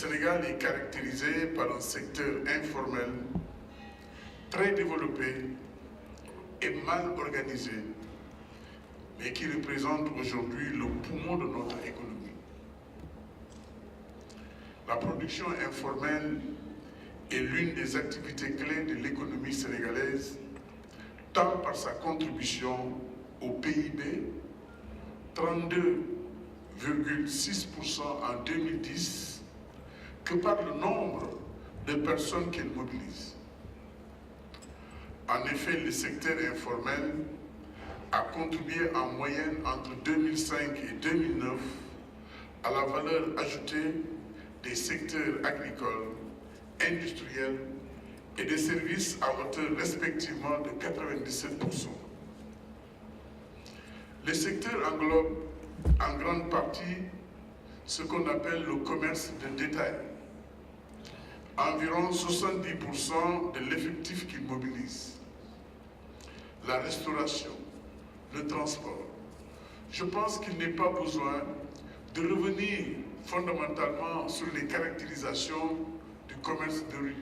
Sénégal est caractérisé par un secteur informel très développé et mal organisé, mais qui représente aujourd'hui le poumon de notre économie. La production informelle est l'une des activités clés de l'économie sénégalaise, tant par sa contribution au PIB, 32,6% en 2010, que par le nombre de personnes qu'elle mobilise. En effet, le secteur informel a contribué en moyenne entre 2005 et 2009 à la valeur ajoutée des secteurs agricoles, industriels et des services à hauteur respectivement de 97%. Le secteur englobe en grande partie ce qu'on appelle le commerce de détail, environ 70% de l'effectif qu'il mobilise. La restauration, le transport. Je pense qu'il n'est pas besoin de revenir fondamentalement sur les caractérisations du commerce de rue.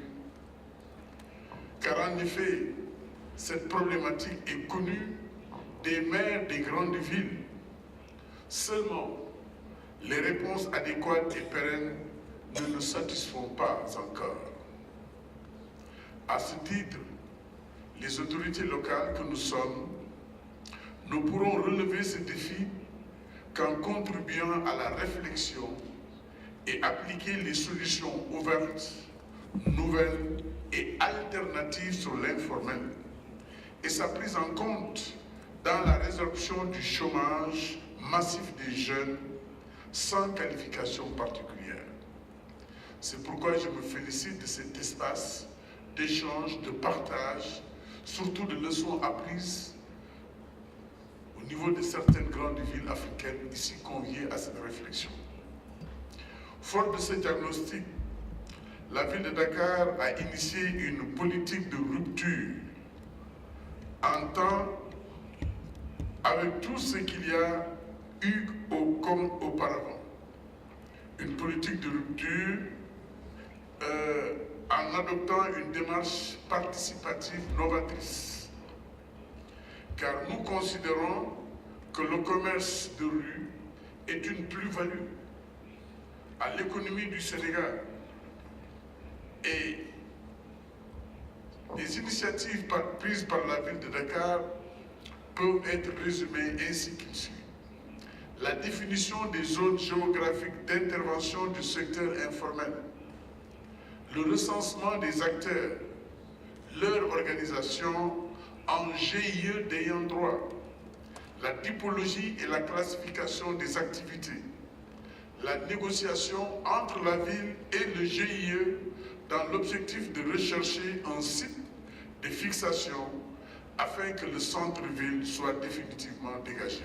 Car en effet, cette problématique est connue des maires des grandes villes. Seulement, les réponses adéquates et pérennes ne nous satisfont pas encore. À ce titre, les autorités locales que nous sommes ne pourront relever ce défi qu'en contribuant à la réflexion et appliquer les solutions ouvertes, nouvelles et alternatives sur l'informel et sa prise en compte dans la résorption du chômage massif des jeunes sans qualification particulière. C'est pourquoi je me félicite de cet espace d'échange, de partage, surtout de leçons apprises au niveau de certaines grandes villes africaines ici conviées à cette réflexion. Fort de ce diagnostic, la ville de Dakar a initié une politique de rupture en temps avec tout ce qu'il y a eu comme auparavant. Une politique de rupture en adoptant une démarche participative novatrice. Car nous considérons que le commerce de rue est une plus-value à l'économie du Sénégal. Et les initiatives prises par la ville de Dakar peuvent être résumées ainsi qu'il suit. La définition des zones géographiques d'intervention du secteur informel, le recensement des acteurs, leur organisation en GIE d'ayant droit, la typologie et la classification des activités, la négociation entre la ville et le GIE dans l'objectif de rechercher un site de fixation afin que le centre-ville soit définitivement dégagé.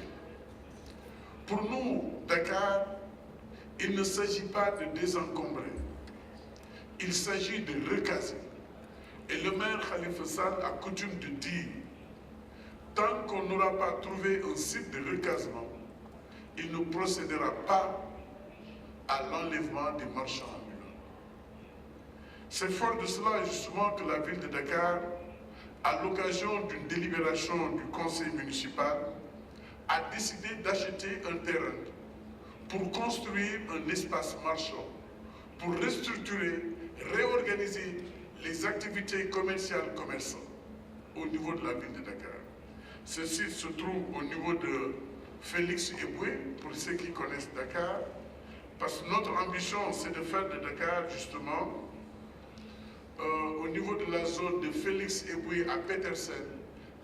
Pour nous, Dakar, il ne s'agit pas de désencombrer, il s'agit de recaser. Et le maire Khalifa Sall a coutume de dire, tant qu'on n'aura pas trouvé un site de recasement, il ne procédera pas à l'enlèvement des marchands ambulants. C'est fort de cela justement que la ville de Dakar, à l'occasion d'une délibération du conseil municipal, a décidé d'acheter un terrain pour construire un espace marchand, pour restructurer, réorganiser les activités commerciales commerçantes au niveau de la ville de Dakar. Ce site se trouve au niveau de Félix Eboué, pour ceux qui connaissent Dakar, parce que notre ambition, c'est de faire de Dakar, justement, au niveau de la zone de Félix Eboué à Petersen,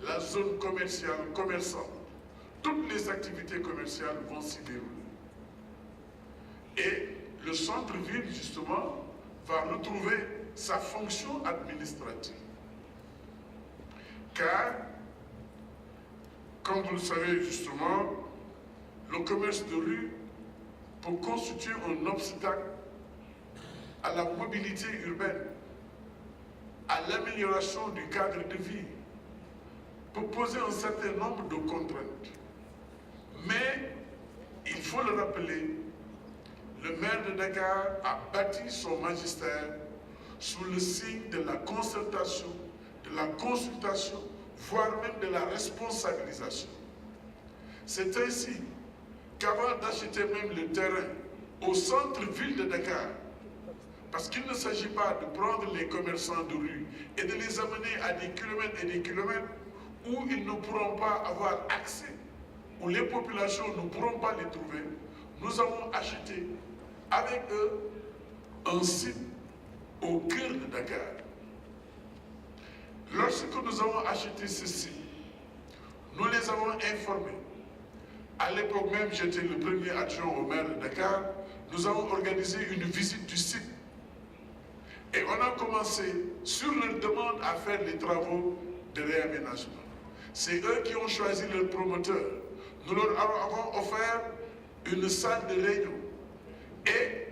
la zone commerciale, commerçante. Toutes les activités commerciales vont s'y dérouler. Et le centre-ville, justement, va retrouver sa fonction administrative. Car, comme vous le savez justement, le commerce de rue peut constituer un obstacle à la mobilité urbaine, à l'amélioration du cadre de vie, peut poser un certain nombre de contraintes. Mais, il faut le rappeler, le maire de Dakar a bâti son magistère sous le signe de la concertation, de la consultation, voire même de la responsabilisation. C'est ainsi qu'avant d'acheter même le terrain au centre-ville de Dakar, parce qu'il ne s'agit pas de prendre les commerçants de rue et de les amener à des kilomètres et des kilomètres où ils ne pourront pas avoir accès, où les populations ne pourront pas les trouver, nous avons acheté avec eux un site au cœur de Dakar. Lorsque nous avons acheté ce site, nous les avons informés. À l'époque même, j'étais le premier adjoint au maire de Dakar, nous avons organisé une visite du site. Et on a commencé, sur leur demande, à faire les travaux de réaménagement. C'est eux qui ont choisi leur promoteur. Nous leur avons offert une salle de réunion. Et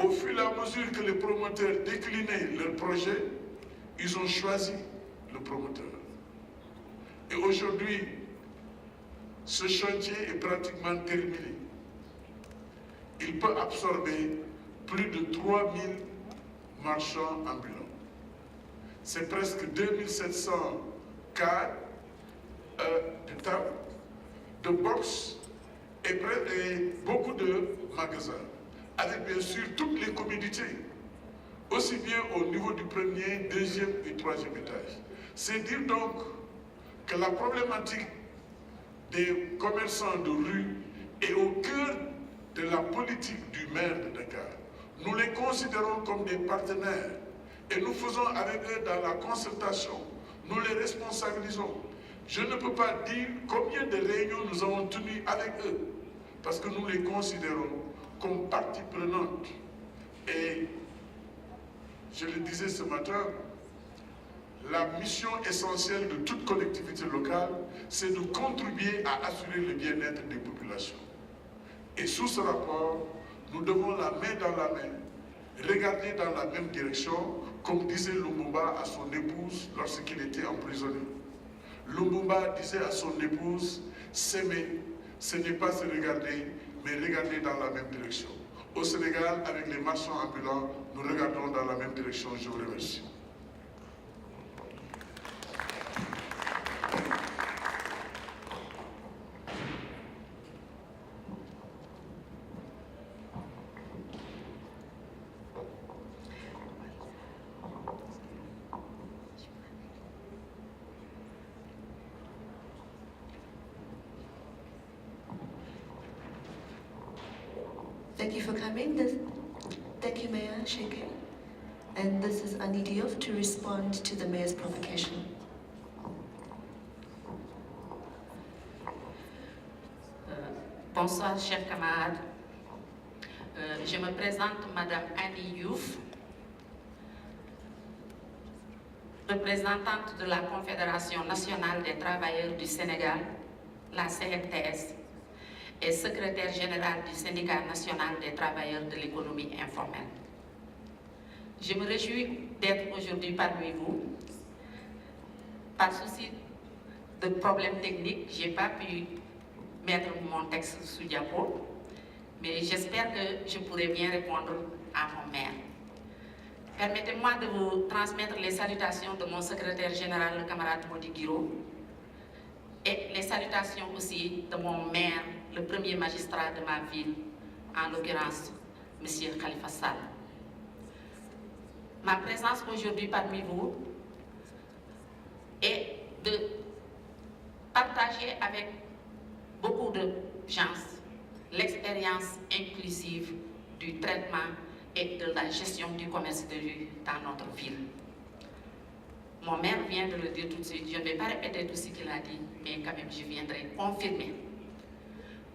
au fur et à mesure que les promoteurs déclinaient leur projet, ils ont choisi le promoteur. Et aujourd'hui, ce chantier est pratiquement terminé. Il peut absorber plus de 3000 marchands ambulants. C'est presque 2700 cas de tables, de box et beaucoup de magasins, avec bien sûr toutes les commodités, aussi bien au niveau du premier, deuxième et troisième étage. C'est dire donc que la problématique des commerçants de rue est au cœur de la politique du maire de Dakar. Nous les considérons comme des partenaires et nous faisons avec eux dans la concertation, nous les responsabilisons. Je ne peux pas dire combien de réunions nous avons tenues avec eux, parce que nous les considérons comme partie prenante. Et je le disais ce matin, la mission essentielle de toute collectivité locale, c'est de contribuer à assurer le bien-être des populations. Et sous ce rapport, nous devons la main dans la main, regarder dans la même direction, comme disait Lumumba à son épouse lorsqu'il était emprisonné. Lumumba disait à son épouse, s'aimer, ce n'est pas se regarder, mais regarder dans la même direction. Au Sénégal, avec les marchands ambulants, nous regardons dans la même direction. Je vous remercie. Thank you for coming. Thank you, Mayor Sheke. And this is Annie Diouf to respond to the Mayor's provocation. Bonsoir, chers camarades. Je me présente, Madame Annie Diouf, représentante de la Confédération nationale des travailleurs du Sénégal, la CNTS, et secrétaire générale du syndicat national des travailleurs de l'économie informelle. Je me réjouis d'être aujourd'hui parmi vous. Par souci de problèmes techniques, je n'ai pas pu mettre mon texte sous diapo, mais j'espère que je pourrai bien répondre à mon maire. Permettez-moi de vous transmettre les salutations de mon secrétaire général, le camarade Modi Guiro, et les salutations aussi de mon maire, le premier magistrat de ma ville, en l'occurrence, M. Khalifa Sall. Ma présence aujourd'hui parmi vous est de partager avec beaucoup de gens l'expérience inclusive du traitement et de la gestion du commerce de rue dans notre ville. Mon maire vient de le dire tout de suite, je ne vais pas répéter tout ce qu'il a dit, mais quand même je viendrai confirmer.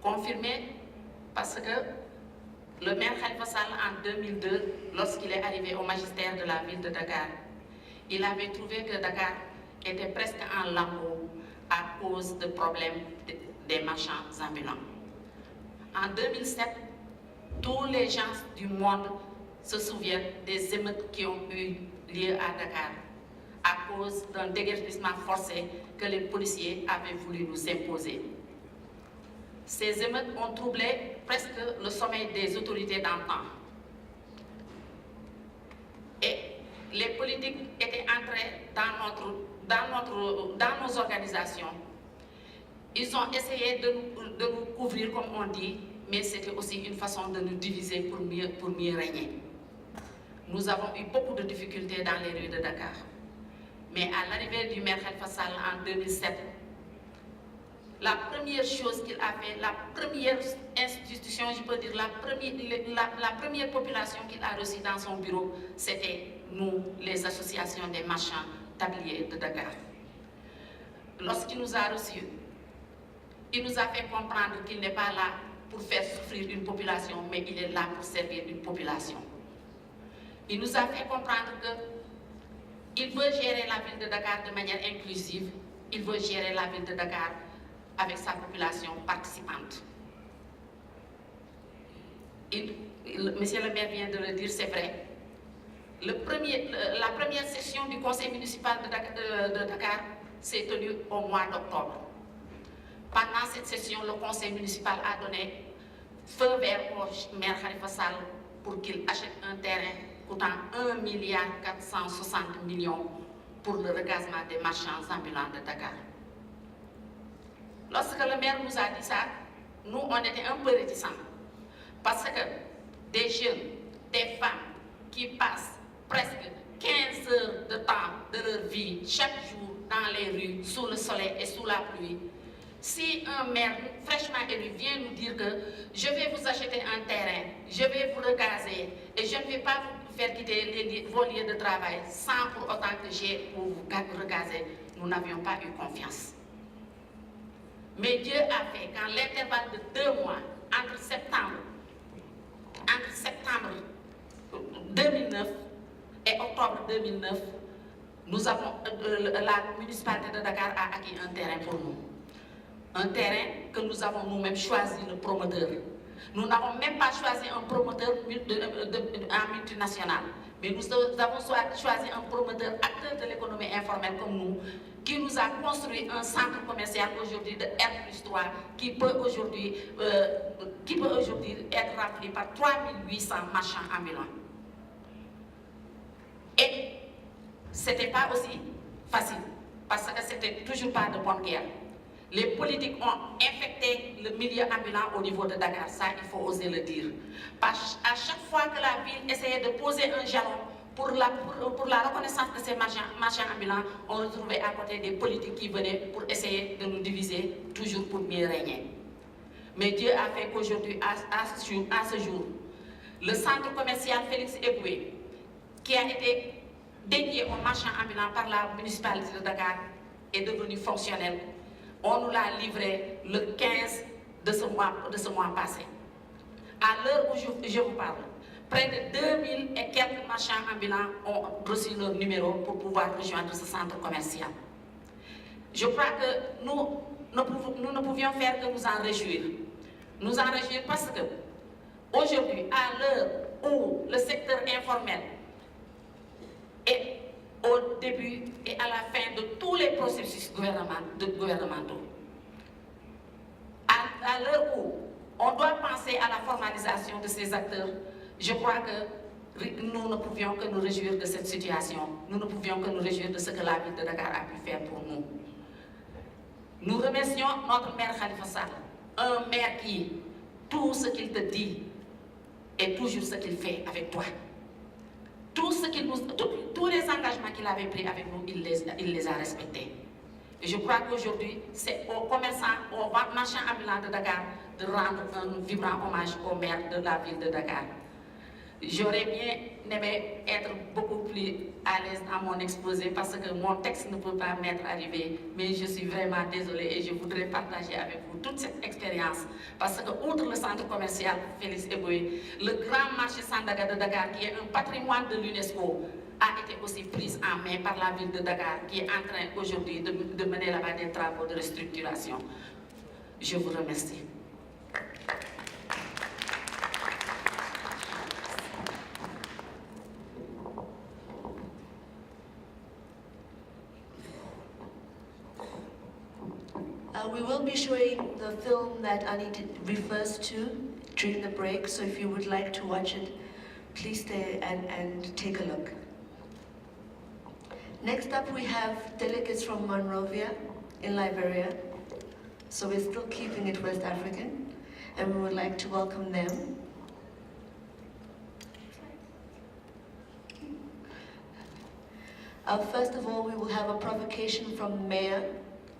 Confirmer parce que le maire Khalifa Sall en 2002, lorsqu'il est arrivé au magistère de la ville de Dakar, il avait trouvé que Dakar était presque en lambeaux à cause de problèmes des marchands ambulants. En 2007, tous les gens du monde se souviennent des émeutes qui ont eu lieu à Dakar à cause d'un déguerpissement forcé que les policiers avaient voulu nous imposer. Ces émeutes ont troublé presque le sommeil des autorités d'antan. Et les politiques étaient entrés dans nos organisations. Ils ont essayé de nous couvrir, comme on dit, mais c'était aussi une façon de nous diviser pour mieux régner. Nous avons eu beaucoup de difficultés dans les rues de Dakar. Mais à l'arrivée du maire Khalifa Sall en 2007, la première chose qu'il a fait, la première institution, je peux dire, la première population qu'il a reçue dans son bureau, c'était nous, les associations des marchands tabliers de Dakar. Lorsqu'il nous a reçus, il nous a fait comprendre qu'il n'est pas là pour faire souffrir une population, mais il est là pour servir une population. Il nous a fait comprendre qu'il veut gérer la ville de Dakar de manière inclusive, il veut gérer la ville de Dakar avec sa population participante. Monsieur le maire vient de le dire, c'est vrai. La première session du conseil municipal de Dakar s'est tenue au mois d'octobre. Pendant cette session, le conseil municipal a donné feu vert au maire Khalifa Sall pour qu'il achète un terrain coûtant 1,460 milliard pour le recasement des marchands ambulants de Dakar. Lorsque le maire nous a dit ça, nous, on était un peu réticents. Parce que des jeunes, des femmes qui passent presque 15 heures de temps de leur vie, chaque jour, dans les rues, sous le soleil et sous la pluie, si un maire fraîchement élu vient nous dire que je vais vous acheter un terrain, je vais vous recaser et je ne vais pas vous faire quitter vos lieux de travail sans pour autant que j'ai pour vous recaser, nous n'avions pas eu confiance. Mais Dieu a fait qu'en l'intervalle de 2 mois, entre septembre 2009 et octobre 2009, nous avons, la municipalité de Dakar a acquis un terrain pour nous. Un terrain que nous avons nous-mêmes choisi le promoteur. Nous n'avons même pas choisi un promoteur en multinational, mais nous avons choisi un promoteur acteur de l'économie informelle comme nous, qui nous a construit un centre commercial aujourd'hui de R+3 qui peut aujourd'hui être rempli par 3800 marchands ambulants. Et ce n'était pas aussi facile, parce que c'était toujours pas de bonne guerre. Les politiques ont infecté le milieu ambulant au niveau de Dakar, ça il faut oser le dire. Parce qu'à chaque fois que la ville essayait de poser un jalon pour la reconnaissance de ces marchands ambulants, on retrouvait à côté des politiques qui venaient pour essayer de nous diviser, toujours pour mieux régner. Mais Dieu a fait qu'aujourd'hui, à ce jour, le centre commercial Félix Eboué, qui a été dédié aux marchands ambulants par la municipalité de Dakar, est devenu fonctionnel. On nous l'a livré le 15 de ce mois passé. À l'heure où je vous parle, près de 2000 et quelques marchands ambulants ont reçu leur numéro pour pouvoir rejoindre ce centre commercial. Je crois que nous ne pouvions faire que nous en réjouir. Nous en réjouir parce que aujourd'hui, à l'heure où le secteur informel est au début et à la fin de tous les processus gouvernementaux. À l'heure où on doit penser à la formalisation de ces acteurs, je crois que nous ne pouvions que nous réjouir de cette situation. Nous ne pouvions que nous réjouir de ce que la ville de Dakar a pu faire pour nous. Nous remercions notre maire Khalifa Sall, un maire qui, tout ce qu'il te dit est toujours ce qu'il fait avec toi. Tous les engagements qu'il avait pris avec nous, il les a respectés. Et je crois qu'aujourd'hui, c'est aux commerçants, aux marchands ambulants de Dakar de rendre un vibrant hommage au maire de la ville de Dakar. J'aurais bien aimé être beaucoup plus à l'aise dans mon exposé parce que mon texte ne peut pas m'être arrivé, mais je suis vraiment désolée et je voudrais partager avec vous toute cette expérience parce que, outre le centre commercial Félix Eboué, le grand marché Sandaga de Dakar, qui est un patrimoine de l'UNESCO, a été aussi prise en main par la ville de Dakar, qui est en train aujourd'hui de mener là-bas des travaux de restructuration. Je vous remercie. We will be showing the film that Annie refers to during the break, so if you would like to watch it, please stay and take a look. Next up, we have delegates from Monrovia in Liberia. So we're still keeping it West African, and we would like to welcome them. First of all, we will have a provocation from Mayor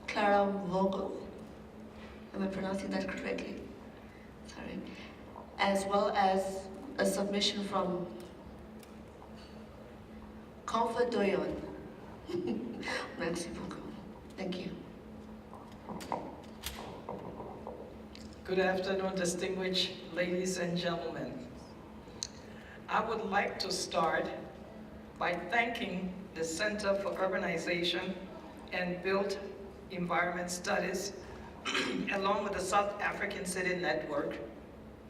Clara Vogel. Am I pronouncing that correctly? Sorry. As well as a submission from Comfort Doyon. Merci beaucoup. Thank you. Good afternoon, distinguished ladies and gentlemen. I would like to start by thanking the Center for Urbanization and Built Environment Studies, along with the South African City Network,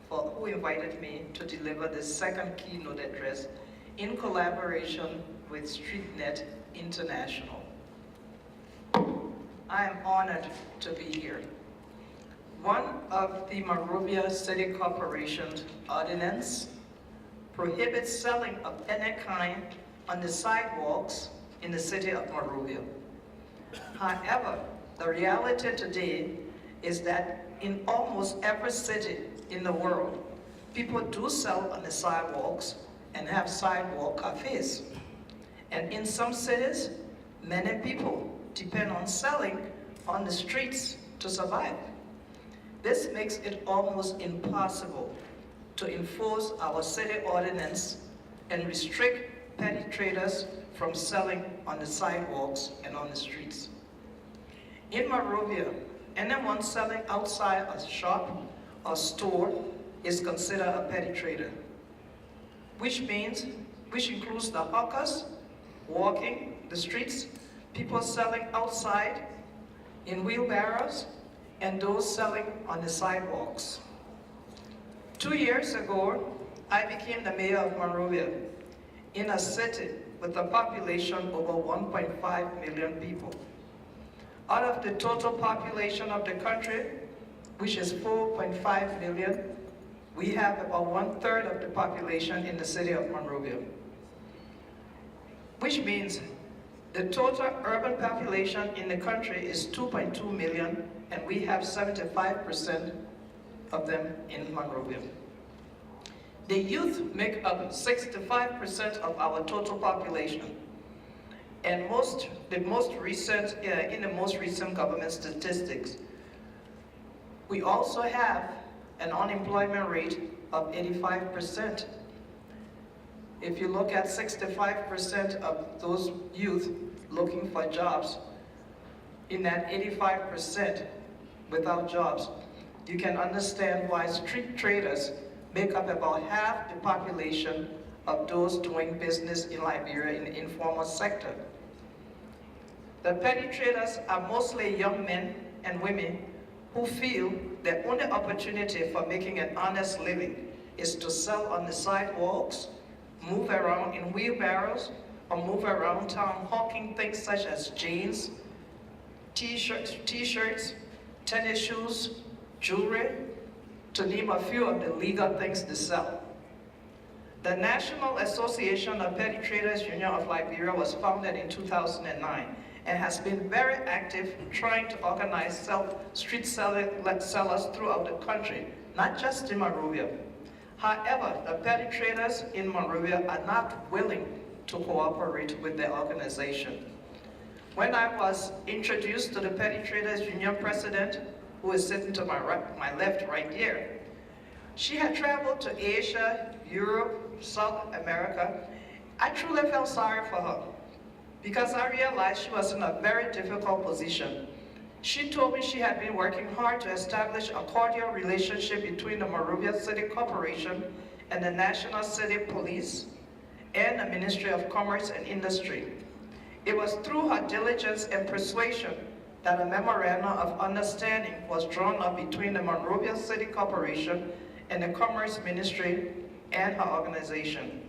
for who invited me to deliver the second keynote address in collaboration with StreetNet International. I am honored to be here. One of the Monrovia City Corporation's ordinance prohibits selling of any kind on the sidewalks in the city of Monrovia. However, the reality today is that in almost every city in the world, people do sell on the sidewalks and have sidewalk cafes. And in some cities, many people depend on selling on the streets to survive. This makes it almost impossible to enforce our city ordinance and restrict petty traders from selling on the sidewalks and on the streets. In Monrovia, anyone selling outside a shop or store is considered a petty trader, which includes the hawkers walking the streets, people selling outside in wheelbarrows, and those selling on the sidewalks. 2 years ago, I became the mayor of Monrovia, in a city with a population over 1.5 million people. Out of the total population of the country, which is 4.5 million, we have about 1/3 of the population in the city of Monrovia. Which means the total urban population in the country is 2.2 million, and we have 75% of them in Monrovia. The youth make up 65% of our total population. And in the most recent government statistics, we also have an unemployment rate of 85%. If you look at 65% of those youth looking for jobs, in that 85% without jobs, you can understand why street traders make up about half the population of those doing business in Liberia in the informal sector. The petty traders are mostly young men and women who feel their only opportunity for making an honest living is to sell on the sidewalks, move around in wheelbarrows, or move around town hawking things such as jeans, t-shirts, tennis shoes, jewelry, to name a few of the legal things they sell. The National Association of Petty Traders Union of Liberia was founded in 2009 and has been very active trying to organize street sellers throughout the country, not just in Monrovia. However, the petty traders in Monrovia are not willing to cooperate with the organization. When I was introduced to the Petty Traders Union president, who is sitting to my left right here, she had traveled to Asia, Europe, South America. I truly felt sorry for her because I realized she was in a very difficult position. She told me she had been working hard to establish a cordial relationship between the Monrovia City Corporation and the National City Police and the Ministry of Commerce and Industry. It was through her diligence and persuasion that a memorandum of understanding was drawn up between the Monrovia City Corporation and the Commerce Ministry and her organization.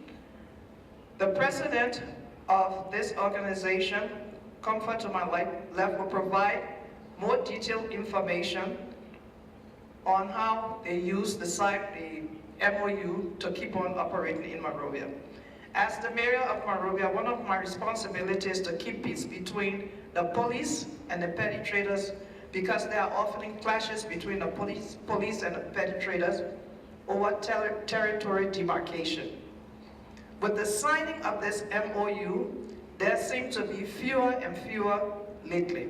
The president of this organization, Comfort to my left, will provide more detailed information on how they use the MOU to keep on operating in Monrovia. As the mayor of Monrovia, one of my responsibilities is to keep peace between the police and the petty traders, because there are often clashes between the police and the petty traders over territory demarcation. With the signing of this MOU, there seem to be fewer and fewer lately.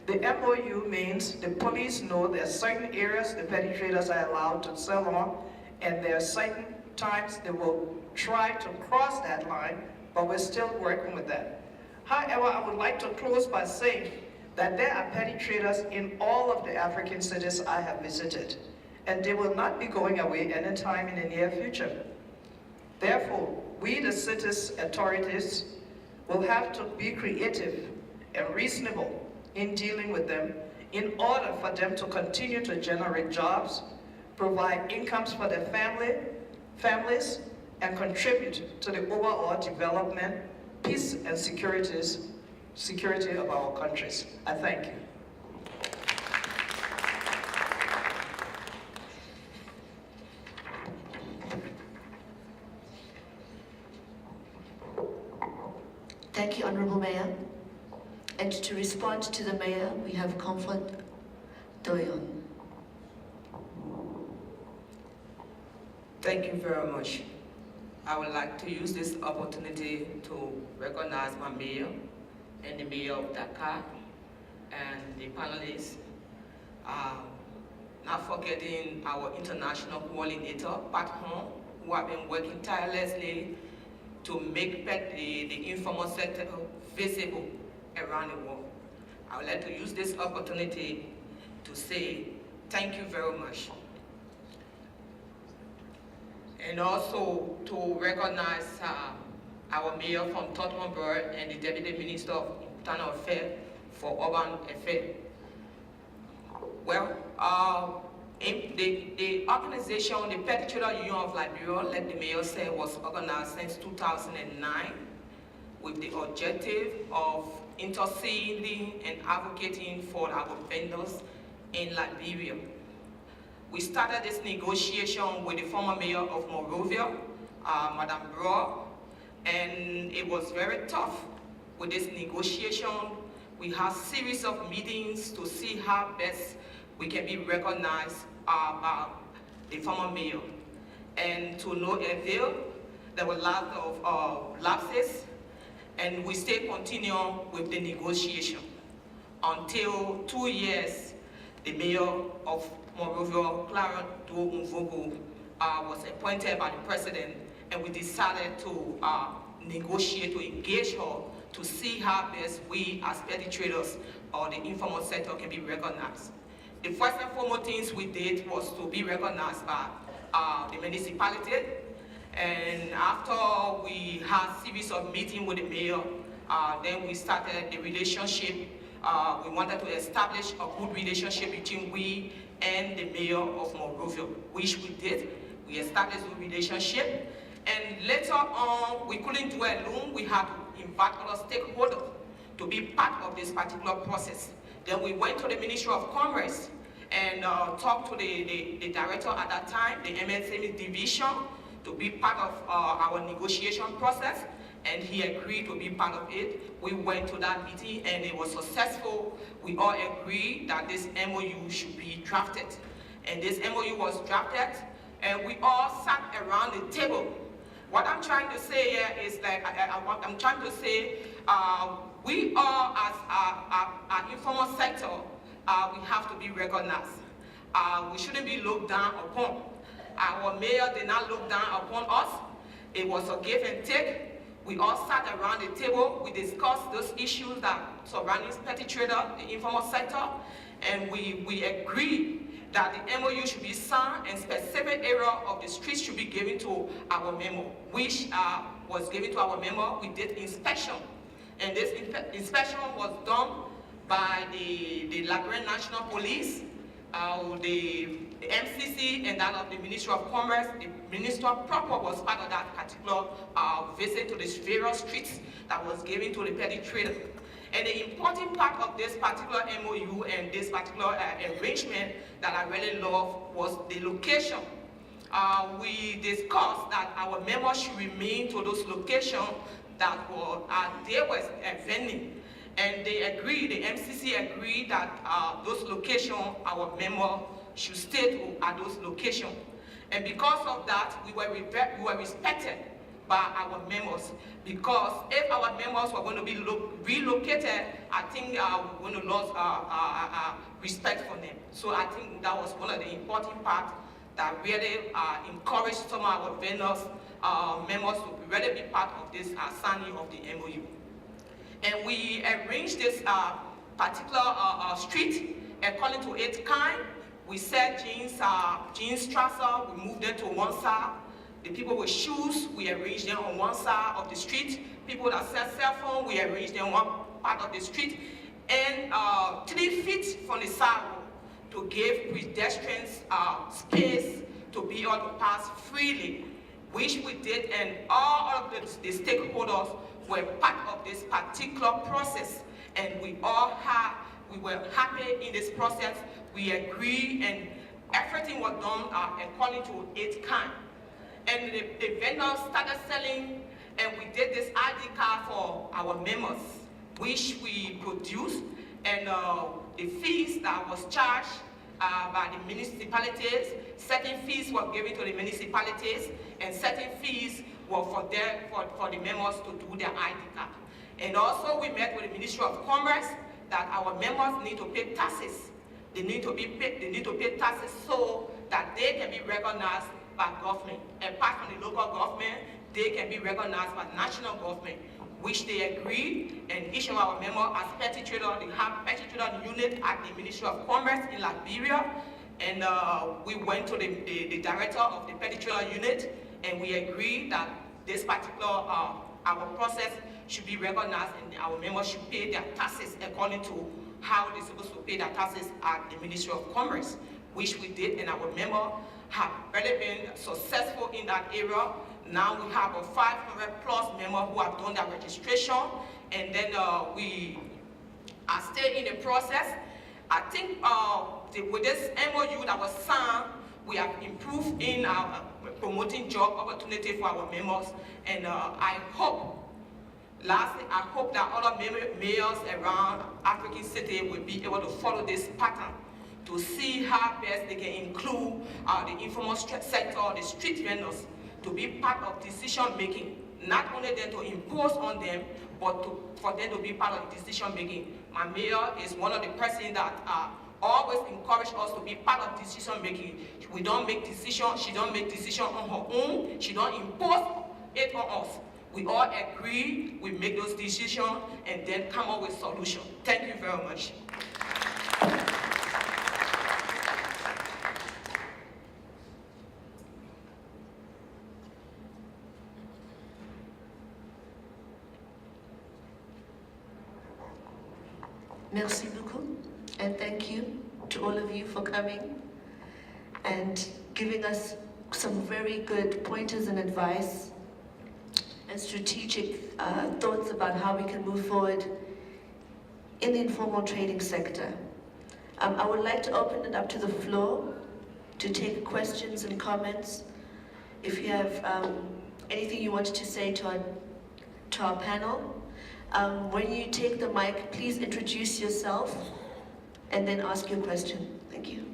The MOU means the police know there are certain areas the petty traders are allowed to sell on, and there are certain times they will try to cross that line, but we're still working with that. However, I would like to close by saying that there are petty traders in all of the African cities I have visited, and they will not be going away anytime in the near future. Therefore, we, the city's authorities, will have to be creative and reasonable in dealing with them in order for them to continue to generate jobs, provide incomes for their families, and contribute to the overall development, peace, and security of our countries. I thank you. Thank you, Honorable Mayor. And to respond to the Mayor, we have Comfort Doyon. Thank you very much. I would like to use this opportunity to recognize my mayor and the mayor of Dakar and the panelists. Not forgetting our international coordinator, Pat Hong, who have been working tirelessly to make the informal sector visible around the world. I would like to use this opportunity to say thank you very much. And also to recognize our mayor from Tottenham and the Deputy Minister of Internal Affairs for Urban Affairs. Well, the organization, the Petty Trader Union of Liberia, like the mayor said, was organized since 2009 with the objective of interceding and advocating for our vendors in Liberia. We started this negotiation with the former mayor of Monrovia, Madame Bro, and it was very tough with this negotiation. We had a series of meetings to see how best we can be recognized by the former mayor. And to no avail, there were lots of lapses, and we still continue with the negotiation until 2 years, the mayor of Monrovia, Clara Mvogo, was appointed by the president, and we decided to negotiate, to engage her, to see how best we as petty traders or the informal sector can be recognized. The first and foremost things we did was to be recognized by the municipality, and after we had a series of meetings with the mayor, then we started the relationship. We wanted to establish a good relationship between we and the mayor of Monrovia, which we did. We established a relationship, and later on, we couldn't do it alone. We had to invite other stakeholders to be part of this particular process. Then we went to the Ministry of Commerce and talked to the director at that time, the MSME division, to be part of our negotiation process, and he agreed to be part of it. We went to that meeting and it was successful. We all agreed that this MOU should be drafted. And this MOU was drafted, and we all sat around the table. What I'm trying to say here is that I'm trying to say we all as an informal sector, we have to be recognized. We shouldn't be looked down upon. Our mayor did not look down upon us. It was a give and take. We all sat around the table. We discussed those issues that surrounding petty trader, the informal sector, and we agreed that the MOU should be signed and specific area of the streets should be given to our memo, which was given to our memo. We did inspection, and this inspection was done by the Liberian National Police, the MCC, and that of the Ministry of Commerce. The Minister proper was part of that particular visit to the various streets that was given to the petty trader. And the important part of this particular MOU and this particular arrangement that I really love was the location. We discussed that our members should remain to those locations that were they were vending. And they agreed, the MCC agreed that those locations, our members should stay at those locations. And because of that, we were respected by our members. Because if our members were going to be relocated, I think we're going to lose respect for them. So I think that was one of the important parts that really encouraged some of our vendors, members to really be part of this signing of the MOU. And we arranged this particular street according to its kind. We said jeans trouser, we moved them to one side. The people with shoes, we arranged them on one side of the street. People that sell cell phone, we arranged them on one part of the street. And 3 feet from the sidewalk to give pedestrians space to be able to pass freely, which we did, and all of the stakeholders were part of this particular process. And we were happy in this process. We agreed, and everything was done according to its kind. And the vendors started selling, and we did this ID card for our members, which we produced, and the fees that was charged by the municipalities, certain fees were given to the municipalities, and certain fees were for the members to do their ID card. And also we met with the Ministry of Commerce that our members need to pay taxes. They need to pay taxes so that they can be recognized by government. Apart from the local government, they can be recognized by national government, which they agree, and each of our members as petty trader, they have petty trader unit at the Ministry of Commerce in Liberia, and we went to the director of the petty trader unit, and we agreed that this particular our process should be recognized, and our members should pay their taxes according to how they're supposed to pay their taxes at the Ministry of Commerce, which we did, and our members have really been successful in that area. Now we have a 500 plus members who have done their registration, and then we are still in the process. I think with this MOU that was signed, we have improved in our promoting job opportunity for our members, and I hope, lastly, I hope that other mayors around African City will be able to follow this pattern to see how best they can include the informal sector, the street vendors, to be part of decision making. Not only then to impose on them, but for them to be part of the decision making. My mayor is one of the persons that always encourage us to be part of decision making. We don't make decisions, she don't make decisions on her own, she don't impose it on us. We all agree, we make those decisions, and then come up with solutions. Thank you very much. Merci beaucoup, and thank you to all of you for coming and giving us some very good pointers and advice and strategic thoughts about how we can move forward in the informal trading sector. I would like to open it up to the floor to take questions and comments. If you have anything you wanted to say to our panel, when you take the mic, please introduce yourself and then ask your question. Thank you.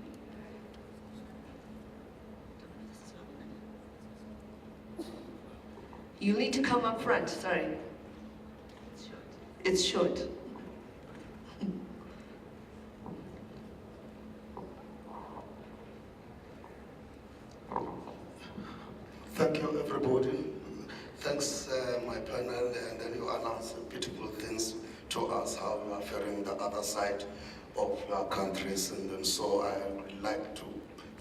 You need to come up front, sorry. It's short. Thank you, everybody. Thanks, my panel, and then you announced beautiful things to us, how you are faring the other side of your countries, and then so I would like to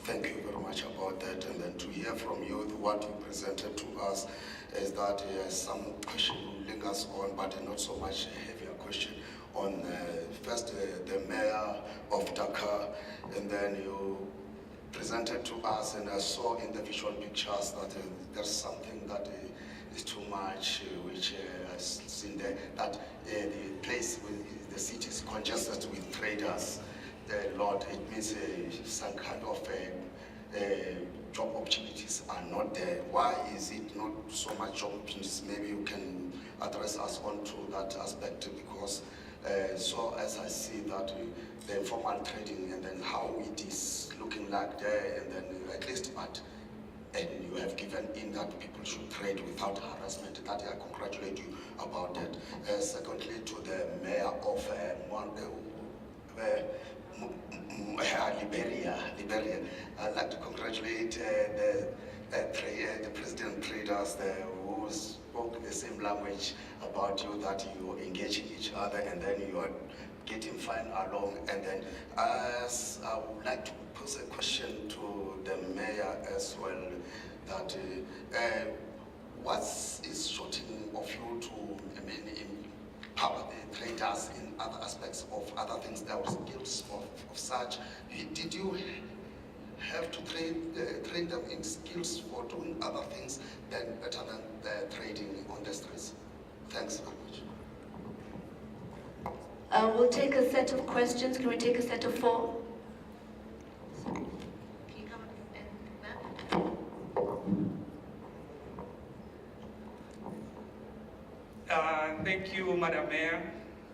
thank you very much about that, and then to hear from you what you presented to us is that some question lingers on, but not so much a heavier question on first the mayor of Dakar, and then you presented to us, and I saw in the visual pictures that there's something that is too much, which I've seen there, that the place congested with traders, a lot. It means some kind of job opportunities are not there. Why is it not so much job opportunities? Maybe you can address us onto that aspect, because so as I see that the informal trading and then how it is looking like there, and then at least and you have given in that people should trade without harassment. That I congratulate you about that. Secondly, to the mayor of Liberia, I'd like to congratulate the president traders who spoke the same language about you, that you engage in each other and then you are getting fine along. And then I would like to pose a question to the mayor as well, that what is shorting of you to empower the traders in other aspects of other things, there were skills of such. Did you have to train them in skills for doing other things better than trading on the streets? Thanks very much. We'll take a set of questions. Can we take a set of 4? Can you come and ma'am? Thank you, Madam Mayor,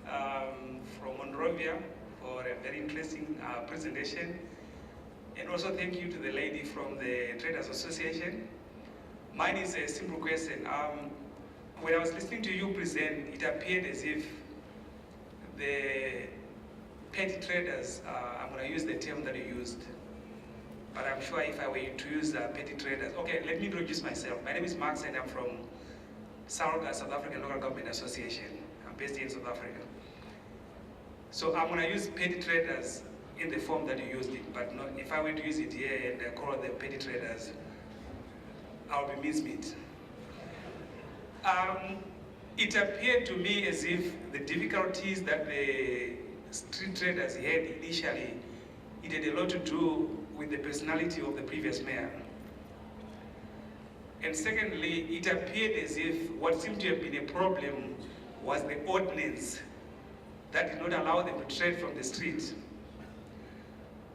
from Monrovia, for a very interesting presentation. And also thank you to the lady from the Traders Association. Mine is a simple question. When I was listening to you present, it appeared as if the petty traders, I'm going to use the term that you used, but I'm sure if I were to use petty traders. Okay, let me introduce myself. My name is Max and I'm from SALGA, South African Local Government Association. I'm based in South Africa. So I'm going to use petty traders in the form that you used it, but not, if I were to use it here and call them petty traders, I'll be mincemeat. It appeared to me as if the difficulties that the street traders had initially, it had a lot to do with the personality of the previous mayor. And secondly, it appeared as if what seemed to have been a problem was the ordinance that did not allow them to trade from the street.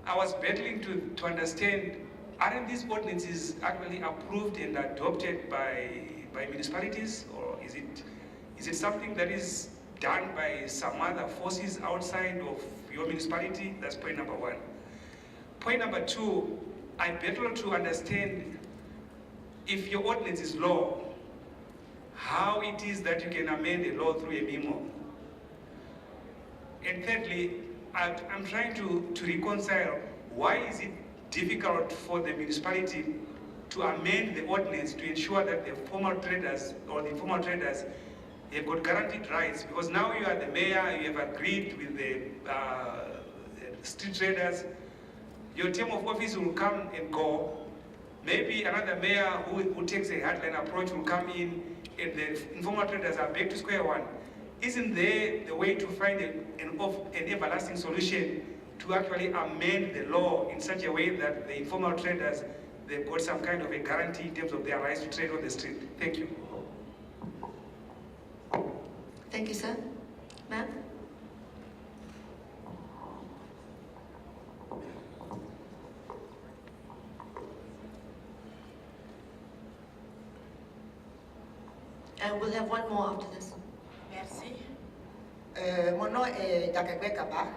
I was battling to understand, aren't these ordinances actually approved and adopted by municipalities, or is it something that is done by some other forces outside of your municipality? That's point number 1. Point number 2, I battle to understand, if your ordinance is law, how it is that you can amend a law through a memo. And thirdly, I'm trying to reconcile, why is it difficult for the municipality to amend the ordinance to ensure that the formal traders or the informal traders have got guaranteed rights? Because now you are the mayor, you have agreed with the street traders, your term of office will come and go. Maybe another mayor who takes a hardline approach will come in and the informal traders are back to square one. Isn't there the way to find an everlasting solution to actually amend the law in such a way that the informal traders, they've got some kind of a guarantee in terms of their rights to trade on the street? Thank you. Thank you, sir. Ma'am? And we'll have one more after this. Merci. Mon nom est Dakagwe Kaba.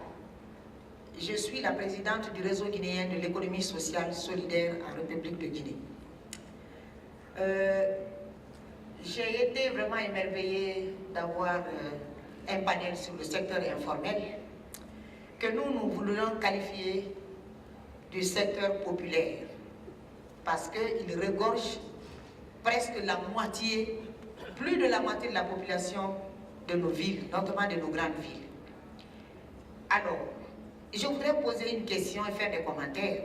Je suis la présidente du réseau guinéen de l'économie sociale solidaire en République de Guinée. J'ai été vraiment émerveillée d'avoir un panel sur le secteur informel que nous voulions qualifier du secteur populaire parce qu'il regorge presque la moitié, plus de la moitié de la population de nos villes, notamment de nos grandes villes. Alors, je voudrais poser une question et faire des commentaires.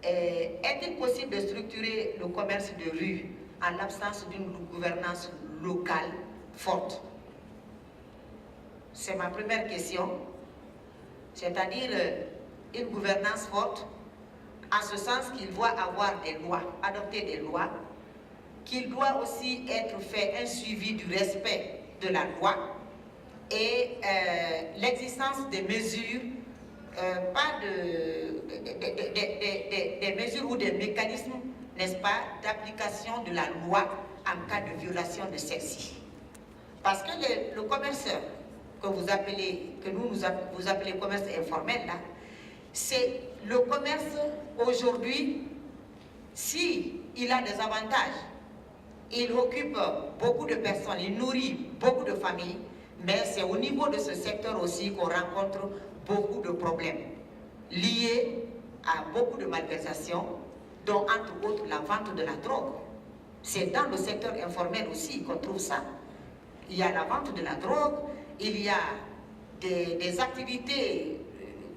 Est-il possible de structurer le commerce de rue en l'absence d'une gouvernance locale forte? C'est ma première question. C'est-à-dire une gouvernance forte, en ce sens qu'il doit avoir des lois, adopter des lois, qu'il doit aussi être fait un suivi du respect de la loi, et l'existence des mesures, pas des mesures ou des mécanismes, n'est-ce pas, d'application de la loi en cas de violation de celle-ci. Parce que le commerçant que vous appelez, vous appelez commerce informel, là, c'est le commerce aujourd'hui, si il a des avantages, il occupe beaucoup de personnes, il nourrit beaucoup de familles, mais c'est au niveau de ce secteur aussi qu'on rencontre beaucoup de problèmes liés à beaucoup de malversations, dont entre autres la vente de la drogue. C'est dans le secteur informel aussi qu'on trouve ça. Il y a la vente de la drogue, il y a des activités,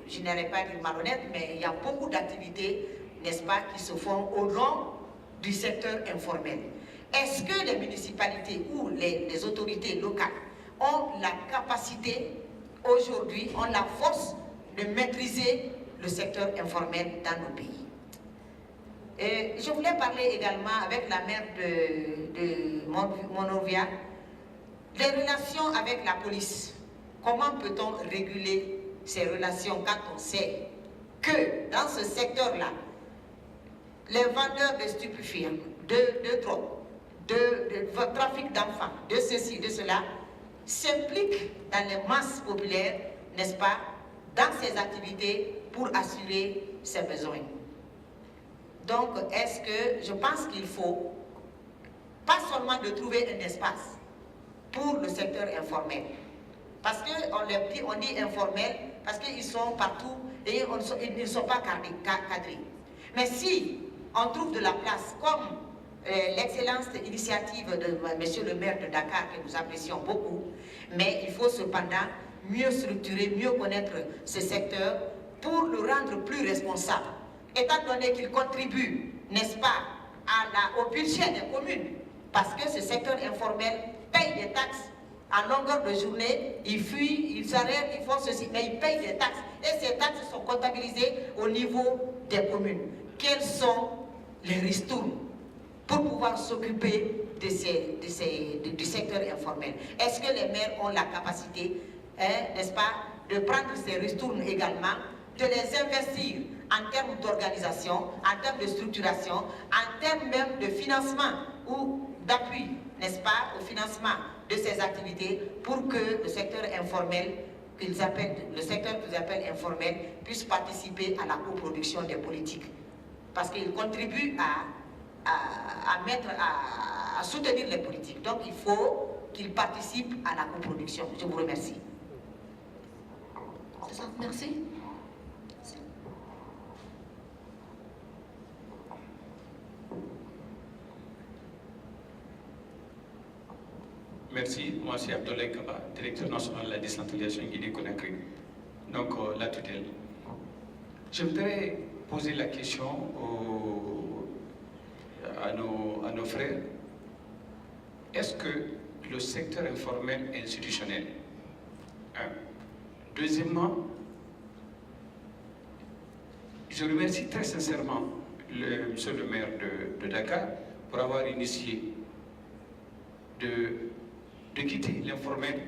je n'allais pas dire malhonnêtes, mais il y a beaucoup d'activités, n'est-ce pas, qui se font au nom du secteur informel. Est-ce que les municipalités ou les autorités locales ont la capacité, aujourd'hui, ont la force de maîtriser le secteur informel dans nos pays? Et je voulais parler également avec la maire de Monrovia, les relations avec la police. Comment peut-on réguler ces relations quand on sait que dans ce secteur-là, les vendeurs de stupéfiants, de drogue, de trafic d'enfants, de ceci, de cela, s'impliquent dans les masses populaires, n'est-ce pas, dans ces activités pour assurer ses besoins. Donc, est-ce que je pense qu'il faut pas seulement de trouver un espace pour le secteur informel, parce qu'on dit informel, parce qu'ils sont partout et ils ne sont pas cadrés. Mais si on trouve de la place, comme l'excellente initiative de monsieur le maire de Dakar, que nous apprécions beaucoup, mais il faut cependant mieux structurer, mieux connaître ce secteur pour le rendre plus responsable, étant donné qu'il contribue, n'est-ce pas, au budget des communes, parce que ce secteur informel paye des taxes en longueur de journée, ils fuient, ils s'arrêtent, ils font ceci, mais ils payent des taxes. Et ces taxes sont comptabilisées au niveau des communes. Quels sont les ristournes pour pouvoir s'occuper du secteur informel? Est-ce que les maires ont la capacité, n'est-ce pas, de prendre ces ristournes également, de les investir en termes d'organisation, en termes de structuration, en termes même de financement ou d'appui, n'est-ce pas, au financement de ces activités pour que le secteur informel, le secteur qu'ils appellent informel, puisse participer à la coproduction des politiques. Parce qu'il contribue à soutenir les politiques. Donc il faut qu'il participe à la coproduction. Je vous remercie. C'est ça, merci. Merci, moi c'est Abdoulaye Kaba, directeur national de la décentralisation Guinée-Conakry, donc la tutelle. Je voudrais poser la question à nos frères. Est-ce que le secteur informel est institutionnel? Deuxièmement, je remercie très sincèrement monsieur le maire de Dakar pour avoir initié de quitter l'informel,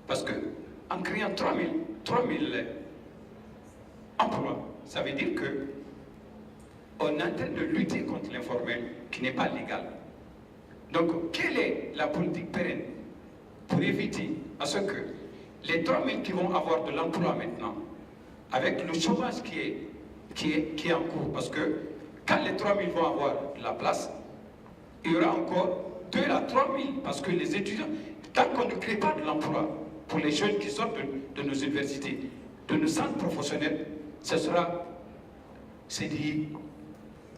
parce que en créant 3000 emplois, ça veut dire que on est en train de lutter contre l'informel qui n'est pas légal. Donc, quelle est la politique pérenne pour éviter à ce que les 3000 qui vont avoir de l'emploi maintenant, avec le chômage qui est en cours, parce que quand les 3000 vont avoir de la place, il y aura encore 2 à 3 000, parce que les étudiants, tant qu'on ne crée pas de l'emploi pour les jeunes qui sortent de nos universités, de nos centres professionnels, ce sera, c'est dit,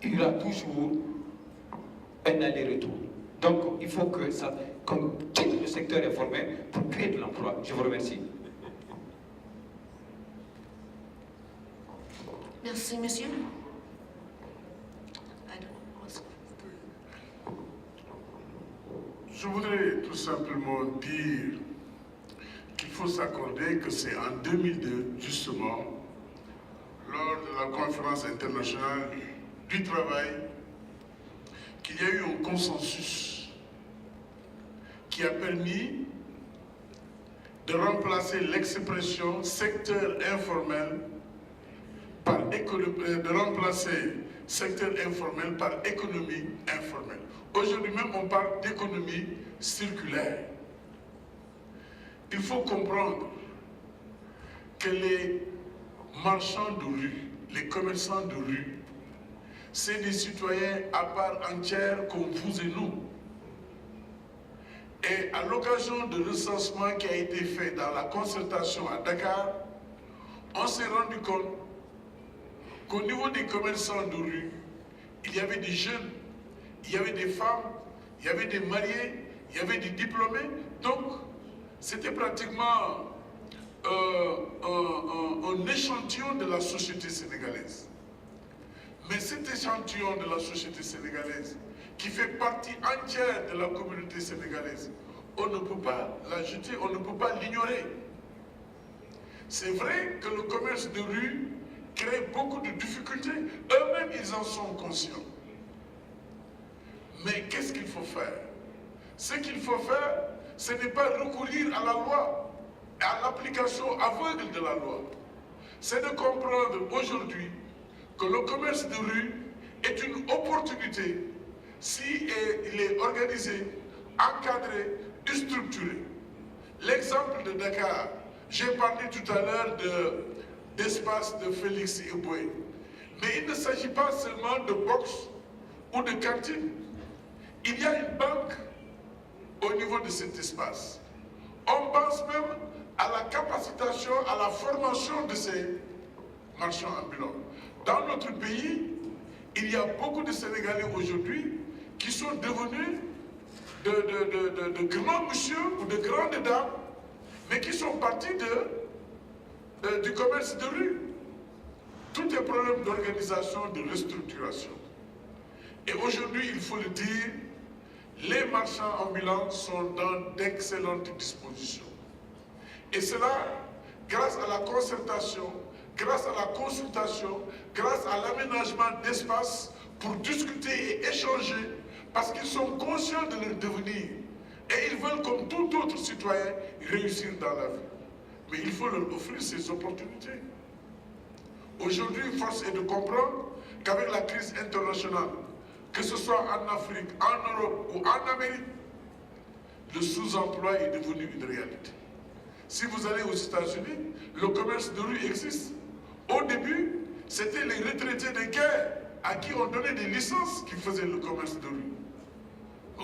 il y aura toujours un aller-retour. Donc il faut qu'on quitte le secteur informel pour créer de l'emploi. Je vous remercie. Merci, monsieur. Je voudrais tout simplement dire qu'il faut s'accorder que c'est en 2002, justement, lors de la conférence internationale du travail, qu'il y a eu un consensus qui a permis de remplacer l'expression secteur informel par de remplacer secteur informel par économie informelle. Aujourd'hui même, on parle d'économie circulaire. Il faut comprendre que les marchands de rue, les commerçants de rue, c'est des citoyens à part entière comme vous et nous. Et à l'occasion du recensement qui a été fait dans la concertation à Dakar, on s'est rendu compte qu'au niveau des commerçants de rue, il y avait des jeunes, il y avait des femmes, il y avait des mariés, il y avait des diplômés. Donc, c'était pratiquement un échantillon de la société sénégalaise. Mais cet échantillon de la société sénégalaise, qui fait partie entière de la communauté sénégalaise, on ne peut pas la jeter, on ne peut pas l'ignorer. C'est vrai que le commerce de rue crée beaucoup de difficultés. Eux-mêmes, ils en sont conscients. Mais qu'est-ce qu'il faut faire? Ce qu'il faut faire, ce n'est pas recourir à la loi, à l'application aveugle de la loi. C'est de comprendre aujourd'hui que le commerce de rue est une opportunité si il est organisé, encadré, structuré. L'exemple de Dakar, j'ai parlé tout à l'heure d'espace de Félix Eboué. Mais il ne s'agit pas seulement de box ou de cantine. Il y a une banque au niveau de cet espace. On pense même à la capacitation, à la formation de ces marchands ambulants. Dans notre pays, il y a beaucoup de Sénégalais aujourd'hui qui sont devenus de grands monsieur ou de grandes dames, mais qui sont partis du commerce de rue. Tout est problème d'organisation, de restructuration. Et aujourd'hui, il faut le dire, les marchands ambulants sont dans d'excellentes dispositions. Et cela, grâce à la concertation, grâce à la consultation, grâce à l'aménagement d'espace pour discuter et échanger, parce qu'ils sont conscients de leur devenir. Et ils veulent, comme tout autre citoyen, réussir dans la vie. Mais il faut leur offrir ces opportunités. Aujourd'hui, force est de comprendre qu'avec la crise internationale, que ce soit en Afrique, en Europe ou en Amérique, le sous-emploi est devenu une réalité. Si vous allez aux États-Unis, le commerce de rue existe. Au début, c'était les retraités de guerre à qui on donnait des licences qui faisaient le commerce de rue.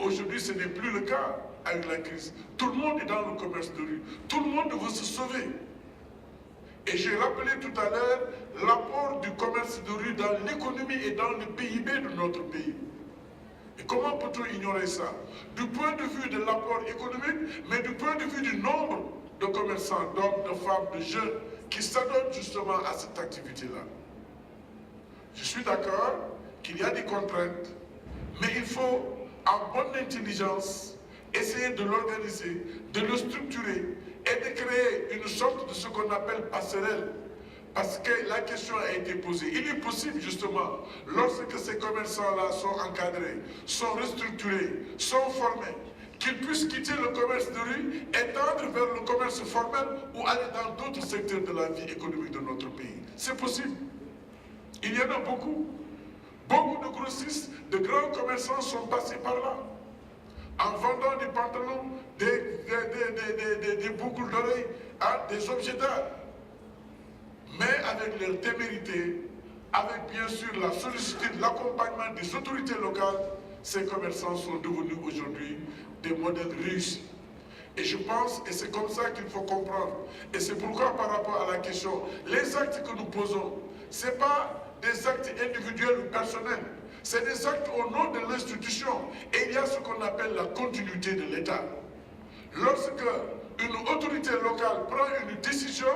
Aujourd'hui, ce n'est plus le cas avec la crise. Tout le monde est dans le commerce de rue. Tout le monde veut se sauver. Et j'ai rappelé tout à l'heure l'apport du commerce de rue dans l'économie et dans le PIB de notre pays. Et comment peut-on ignorer ça? Du point de vue de l'apport économique, mais du point de vue du nombre de commerçants, d'hommes, de femmes, de jeunes, qui s'adonnent justement à cette activité-là. Je suis d'accord qu'il y a des contraintes, mais il faut, en bonne intelligence, essayer de l'organiser, de le structurer et de créer une sorte de ce qu'on appelle passerelle. Parce que la question a été posée. Il est possible justement, lorsque ces commerçants-là sont encadrés, sont restructurés, sont formés, qu'ils puissent quitter le commerce de rue et tendre vers le commerce formel ou aller dans d'autres secteurs de la vie économique de notre pays. C'est possible. Il y en a beaucoup. Beaucoup de grossistes, de grands commerçants sont passés par là. En vendant des pantalons, des boucles d'oreilles, des objets d'art. Mais avec leur témérité, avec bien sûr la sollicitude, l'accompagnement des autorités locales, ces commerçants sont devenus aujourd'hui des modèles réussis. Et je pense, et c'est comme ça qu'il faut comprendre, et c'est pourquoi par rapport à la question, les actes que nous posons, ce n'est pas des actes individuels ou personnels, c'est des actes au nom de l'institution. Et il y a ce qu'on appelle la continuité de l'État. Lorsque une autorité locale prend une décision,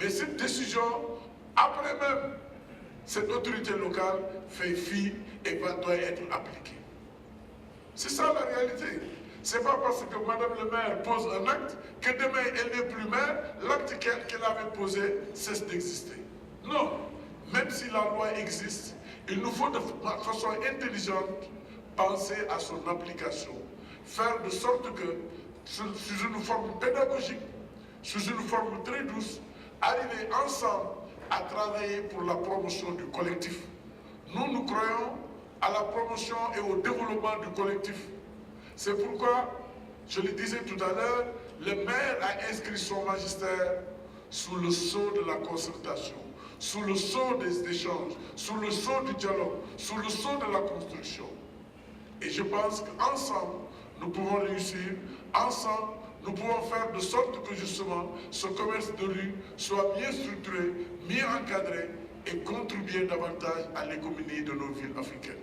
mais cette décision, après même, cette autorité locale fait fi et doit être appliquée. C'est ça la réalité. Ce n'est pas parce que Madame le maire pose un acte que demain elle n'est plus maire, l'acte qu'elle avait posé cesse d'exister. Non, même si la loi existe, il nous faut de façon intelligente penser à son application, faire de sorte que, sous une forme pédagogique, sous une forme très douce, arriver ensemble à travailler pour la promotion du collectif. Nous croyons à la promotion et au développement du collectif. C'est pourquoi, je le disais tout à l'heure, le maire a inscrit son magistère sous le sceau de la concertation, sous le sceau des échanges, sous le sceau du dialogue, sous le sceau de la construction. Et je pense qu'ensemble, nous pouvons réussir, ensemble, nous pouvons faire de sorte que justement ce commerce de rue soit mieux structuré, mieux encadré et contribuer davantage à l'économie de nos villes africaines.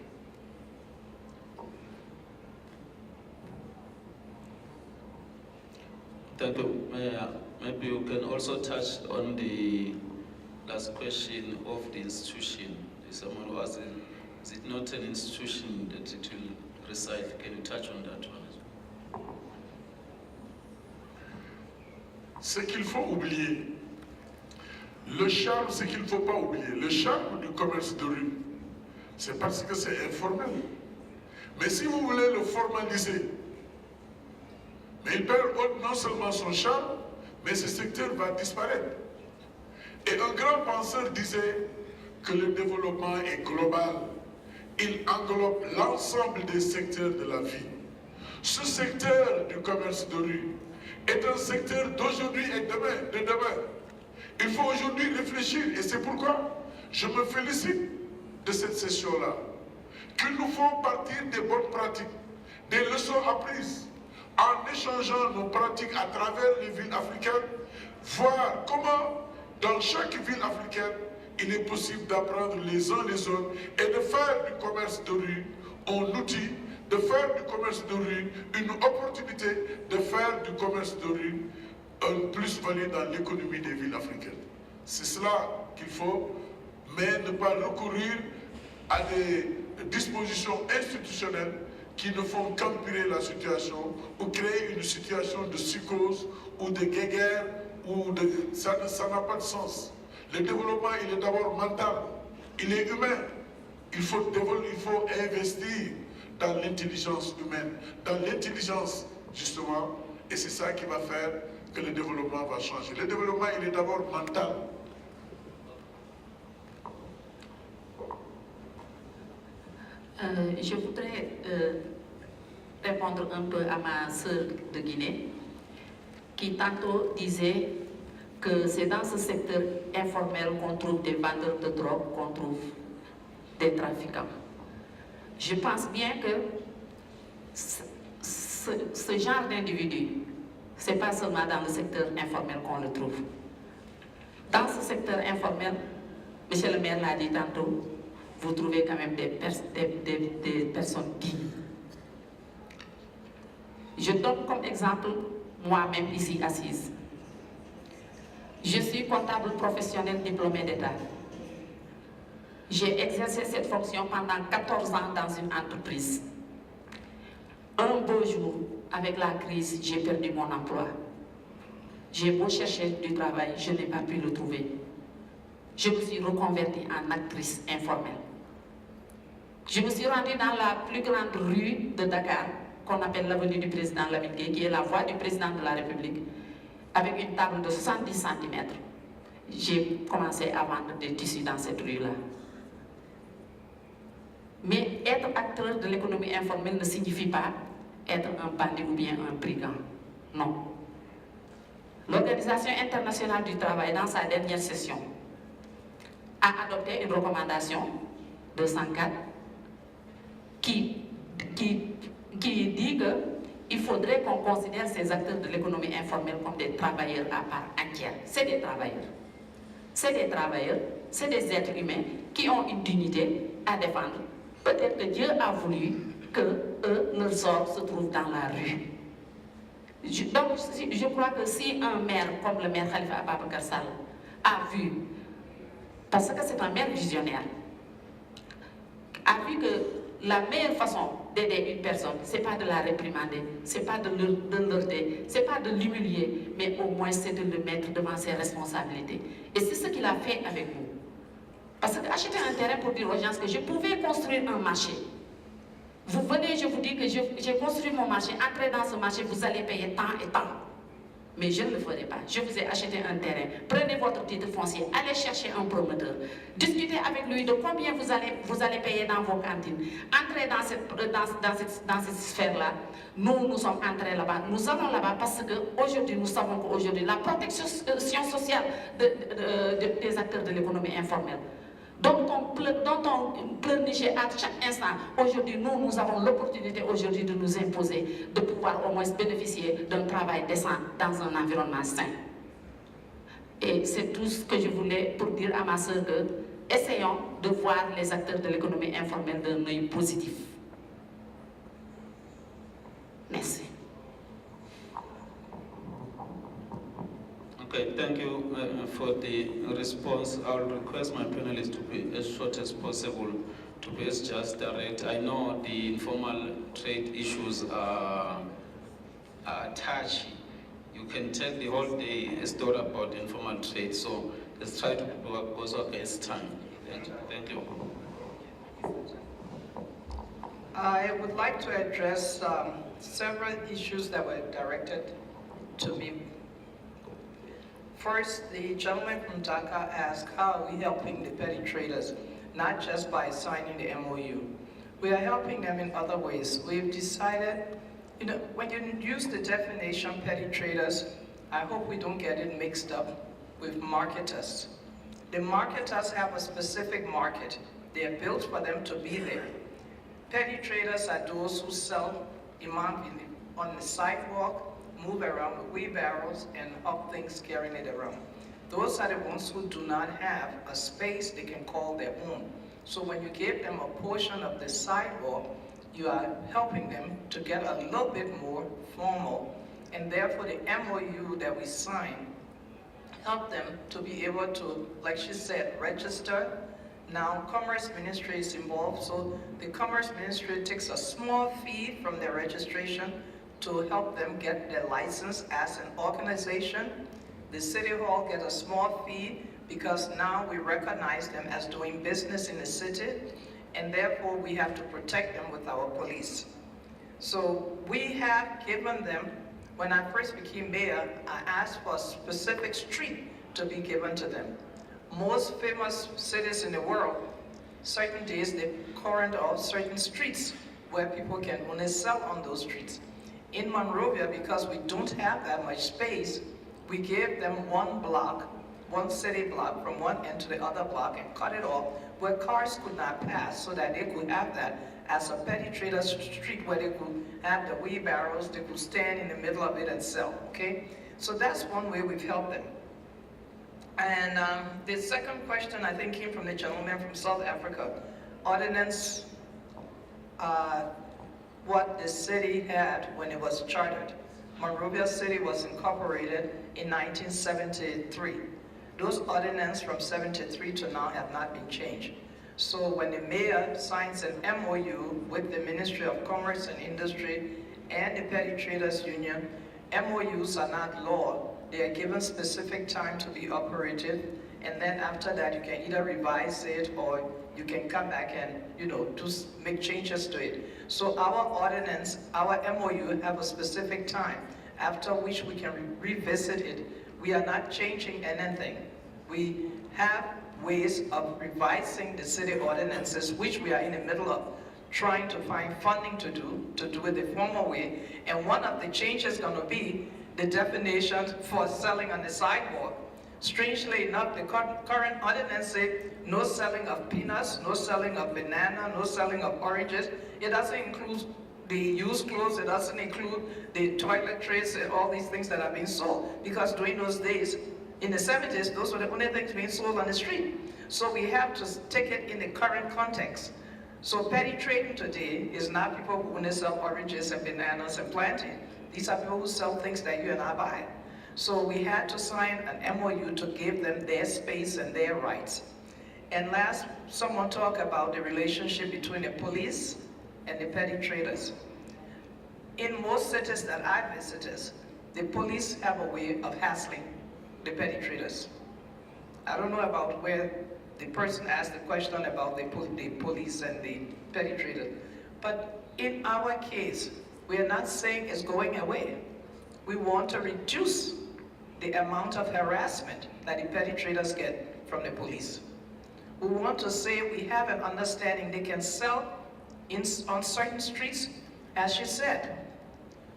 Thank you, Mayor. Maybe you can also touch on the last question of the institution. Someone who asked, is it not an institution that it will reside? Can you touch on that one? Ce qu'il faut oublier, le charme, ce qu'il ne faut pas oublier, le charme du commerce de rue, c'est parce que c'est informel. Mais si vous voulez le formaliser, mais il perd non seulement son charme, mais ce secteur va disparaître. Et un grand penseur disait que le développement est global. Il englobe l'ensemble des secteurs de la vie. Ce secteur du commerce de rue est un secteur d'aujourd'hui et de demain. Il faut aujourd'hui réfléchir et c'est pourquoi je me félicite de cette session-là. Qu'il nous faut partir des bonnes pratiques, des leçons apprises, en échangeant nos pratiques à travers les villes africaines, voir comment dans chaque ville africaine, il est possible d'apprendre les uns les autres et de faire du commerce de rue un outil, de faire du commerce de rue une opportunité, de faire du commerce de rue un plus-value dans l'économie des villes africaines. C'est cela qu'il faut, mais ne pas recourir à des dispositions institutionnelles qui ne font qu'empirer la situation ou créer une situation de psychose ou de guéguerre, ça n'a pas de sens. Le développement, il est d'abord mental, il est humain. Il faut investir dans l'intelligence humaine, dans l'intelligence justement, et c'est ça qui va faire que le développement va changer. Le développement, il est d'abord mental. Je voudrais répondre un peu à ma sœur de Guinée, qui tantôt disait que c'est dans ce secteur informel qu'on trouve des vendeurs de drogue, qu'on trouve des trafiquants. Je pense bien que ce genre d'individu, ce n'est pas seulement dans le secteur informel qu'on le trouve. Dans ce secteur informel, monsieur le maire l'a dit tantôt, vous trouvez quand même des personnes dignes. Je donne comme exemple moi-même ici assise. Je suis comptable professionnel diplômé d'État. J'ai exercé cette fonction pendant 14 ans dans une entreprise. Un beau jour, avec la crise, j'ai perdu mon emploi. J'ai beau chercher du travail, je n'ai pas pu le trouver. Je me suis reconvertie en actrice informelle. Je me suis rendue dans la plus grande rue de Dakar, qu'on appelle l'avenue du président Lamine Gueye, qui est la voie du président de la République, avec une table de 70 cm. J'ai commencé à vendre des tissus dans cette rue-là. Mais être acteur de l'économie informelle ne signifie pas être un bandit ou bien un brigand. Non. L'Organisation internationale du travail, dans sa dernière session, a adopté une recommandation 204 qui dit qu'il faudrait qu'on considère ces acteurs de l'économie informelle comme des travailleurs à part entière. C'est des travailleurs. C'est des travailleurs, c'est des êtres humains qui ont une dignité à défendre. Peut-être que Dieu a voulu que leur sort se trouve dans la rue. Donc, je crois que si un maire comme le maire Khalifa Ababacar Sall a vu, parce que c'est un maire visionnaire, a vu que la meilleure façon d'aider une personne, c'est pas de la réprimander, c'est pas de l'heurter, c'est pas de l'humilier, mais au moins c'est de le mettre devant ses responsabilités. Et c'est ce qu'il a fait avec vous. Parce que acheter un terrain pour dire aux gens que je pouvais construire un marché. Vous venez, je vous dis que j'ai construit mon marché, entrez dans ce marché, vous allez payer tant et tant. Mais je ne le ferai pas. Je vous ai acheté un terrain. Prenez votre titre foncier, allez chercher un promoteur. Discutez avec lui de combien vous allez payer dans vos cantines. Entrez dans cette sphère-là. Nous sommes entrés là-bas. Nous allons là-bas parce qu'aujourd'hui, nous savons qu'aujourd'hui, la protection sociale des acteurs de l'économie informelle, dont on pleurnichait à chaque instant. Aujourd'hui, nous avons l'opportunité aujourd'hui de nous imposer, de pouvoir au moins bénéficier d'un travail décent dans un environnement sain. Et c'est tout ce que je voulais pour dire à ma sœur que essayons de voir les acteurs de l'économie informelle d'un œil positif. Merci. Okay, thank you for the response. I'll request my panelists to be as short as possible, to be as just direct. I know the informal trade issues are touchy. You can take the whole day as thought about informal trade, so let's try to work also against time. Thank you. I would like to address several issues that were directed to me. First, the gentleman from Dhaka asked, how are we helping the petty traders? Not just by signing the MOU. We are helping them in other ways. We've decided, when you use the definition petty traders, I hope we don't get it mixed up with marketers. The marketers have a specific market. They are built for them to be there. Petty traders are those who sell on the sidewalk, move around with wheelbarrows and up things carrying it around. Those are the ones who do not have a space they can call their own. So when you give them a portion of the sidewalk, you are helping them to get a little bit more formal. And therefore the MOU that we sign help them to be able to, like she said, register. Now Commerce Ministry is involved, so the Commerce Ministry takes a small fee from their registration to help them get their license as an organization. The City Hall gets a small fee because now we recognize them as doing business in the city, and therefore we have to protect them with our police. So we have given them, when I first became mayor, I asked for a specific street to be given to them. Most famous cities in the world, certain days they current off certain streets where people can only sell on those streets. In Monrovia, because we don't have that much space, we gave them one block, one city block from one end to the other block and cut it off where cars could not pass so that they could have that as a petty trader street where they could have the wheelbarrows, they could stand in the middle of it and sell, okay? So that's one way we've helped them. And the second question I think came from the gentleman from South Africa. Ordinance, what the city had when it was chartered. Monrovia City was incorporated in 1973. Those ordinances from 73 to now have not been changed. So when the mayor signs an MOU with the Ministry of Commerce and Industry and the Petty Traders Union, MOUs are not law. They are given specific time to be operative, and then after that you can either revise it or you can come back and make changes to it. So our ordinance, our MOU have a specific time after which we can revisit it. We are not changing anything. We have ways of revising the city ordinances, which we are in the middle of trying to find funding to do it the formal way. And one of the changes is going to be the definition for selling on the sidewalk. Strangely enough, the current ordinance says no selling of peanuts, no selling of banana, no selling of oranges. It doesn't include the used clothes, it doesn't include the toiletries and all these things that are being sold. Because during those days, in the 70s, those were the only things being sold on the street. So we have to take it in the current context. So petty trading today is not people who only sell oranges and bananas and plantain. These are people who sell things that you and I buy. So we had to sign an MOU to give them their space and their rights. And last, someone talked about the relationship between the police and the petty traders. In most cities that I visited, the police have a way of hassling the petty traders. I don't know about where the person asked the question about the police and the petty traders, but in our case, we are not saying it's going away. We want to reduce the amount of harassment that the petty traders get from the police. We want to say we have an understanding they can sell on certain streets, as she said.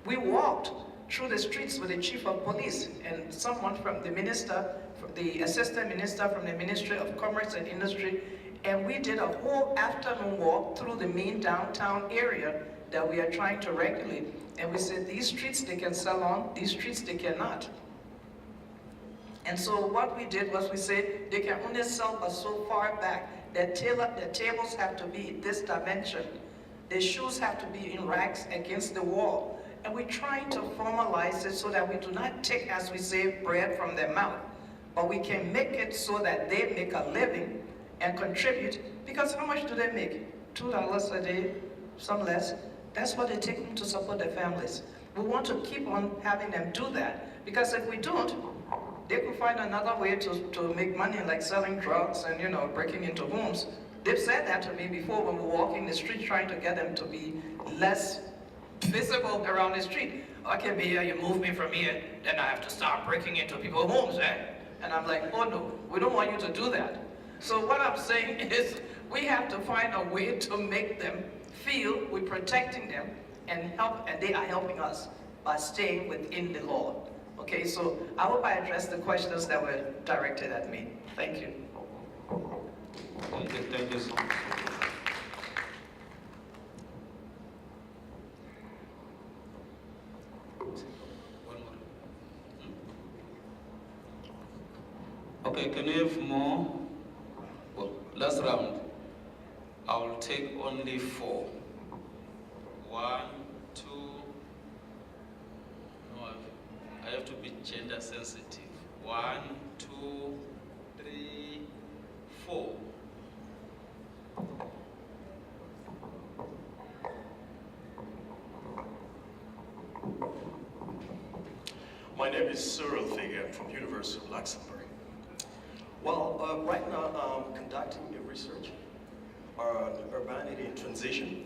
We walked through the streets with the chief of police and someone from the minister, the assistant minister from the Ministry of Commerce and Industry, and we did a whole afternoon walk through the main downtown area that we are trying to regulate. And we said, these streets they can sell on, these streets they cannot. And so what we did was we said, they can only sell but so far back. The tables have to be this dimension. The shoes have to be in racks against the wall. And we're trying to formalize it so that we do not take, as we say, bread from their mouth, but we can make it so that they make a living and contribute, because how much do they make? $2 a day, some less. That's what they take home to support their families. We want to keep on having them do that, because if we don't, they could find another way to make money, like selling drugs and, you know, breaking into homes. They've said that to me before when we're walking the street trying to get them to be less visible around the street. I can be here, you move me from here, then I have to start breaking into people's homes, eh? And I'm like, oh no, we don't want you to do that. So what I'm saying is, we have to find a way to make them feel we're protecting them and they are helping us by staying within the law. Okay, so I hope I addressed the questions that were directed at me. Thank you. Thank you so much. One more. Okay, can we have more? Well, last round. I will take only 4. 1, 2. No, I have to be gender sensitive. 1, 2, 3, 4. My name is Cyril Figuer from University of Luxembourg. Well, right now I'm conducting a research on urbanity and transition,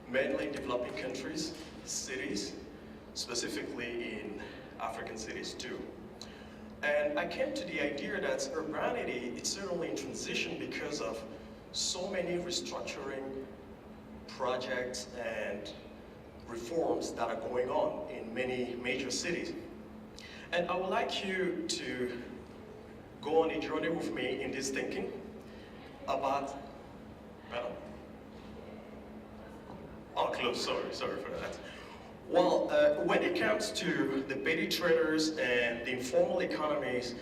mainly in developing countries, cities, specifically in African cities too. And I came to the idea that urbanity is certainly in transition because of so many restructuring projects and reforms that are going on in many major cities. And I would like you to go on a journey with me in this thinking about, oh, close, sorry for that. Well, when it comes to the petty traders and the informal economies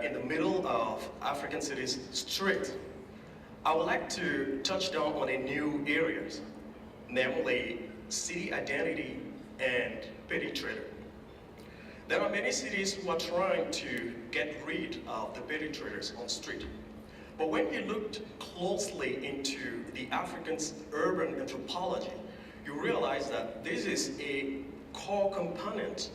in the middle of African cities street, I would like to touch down on a new areas, namely city identity and petty trader. There are many cities who are trying to get rid of the petty traders on street. But when you looked closely into the African's urban anthropology, you realize that this is a core component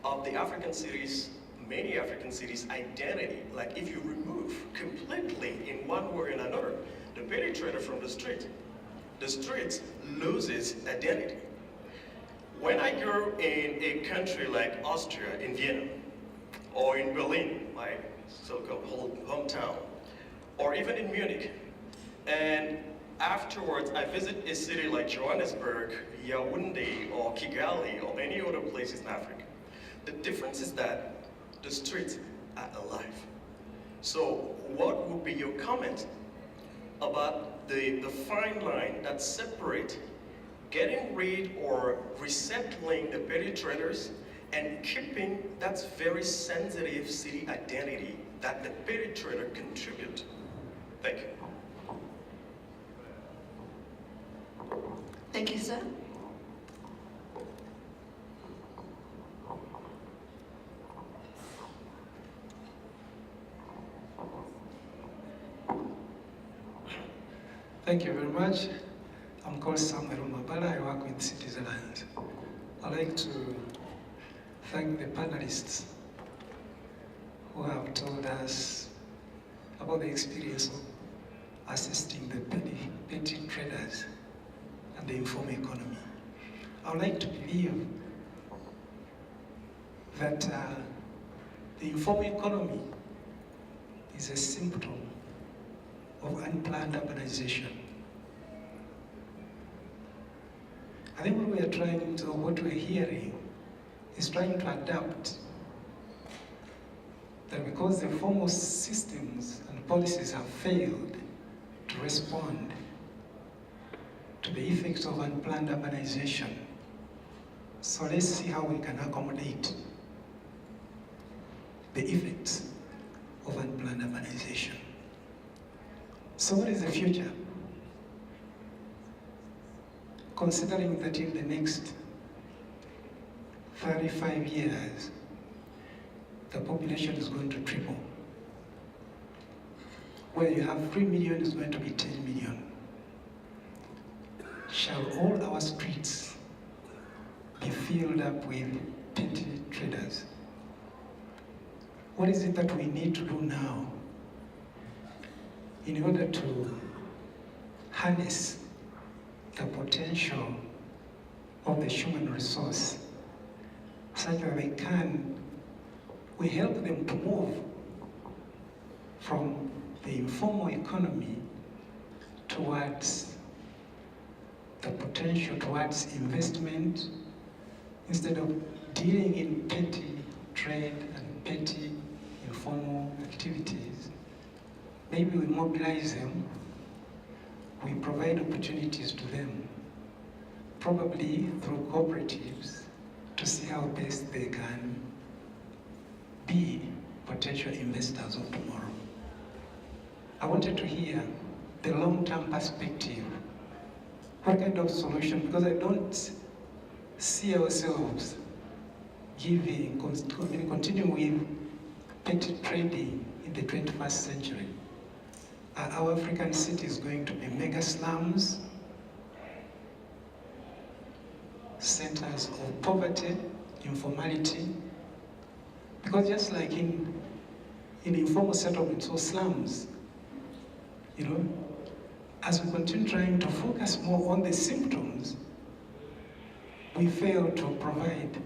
of the African cities, many African cities' identity. Like if you remove completely in one way or another the petty trader from the street loses identity. When I grew in a country like Austria, in Vienna, or in Berlin, my so-called hometown, or even in Munich, and afterwards I visit a city like Johannesburg, Yaoundé, or Kigali, or any other places in Africa, the difference is that the streets are alive. So what would be your comment about the fine line that separates getting rid or resettling the petty traders and keeping that very sensitive city identity that the petty trader contribute? Thank you. Thank you, sir. Thank you very much. I'm called Samuel Mabala. I work with Citizenland. I'd like to thank the panelists who have told us about the experience of assisting the petty traders and the informal economy. I would like to believe that the informal economy is a symptom of unplanned urbanization. I think what we're hearing is trying to adapt that because the formal systems and policies have failed to respond to the effects of unplanned urbanization. So let's see how we can accommodate the effects of unplanned urbanization. So what is the future? Considering that in the next 35 years, the population is going to triple. Where you have 3 million is going to be 10 million. Shall all our streets be filled up with petty traders? What is it that we need to do now in order to harness the potential of the human resource such that we help them to move from the informal economy towards the potential towards investment instead of dealing in petty trade and petty informal activities. Maybe we mobilize them, we provide opportunities to them, probably through cooperatives, to see how best they can be potential investors of tomorrow. I wanted to hear the long-term perspective. What kind of solution? Because I don't see ourselves continuing with petty trading in the 21st century. Are our African cities going to be mega slums, centers of poverty, informality? Because just like in informal settlements or slums, as we continue trying to focus more on the symptoms, we fail to provide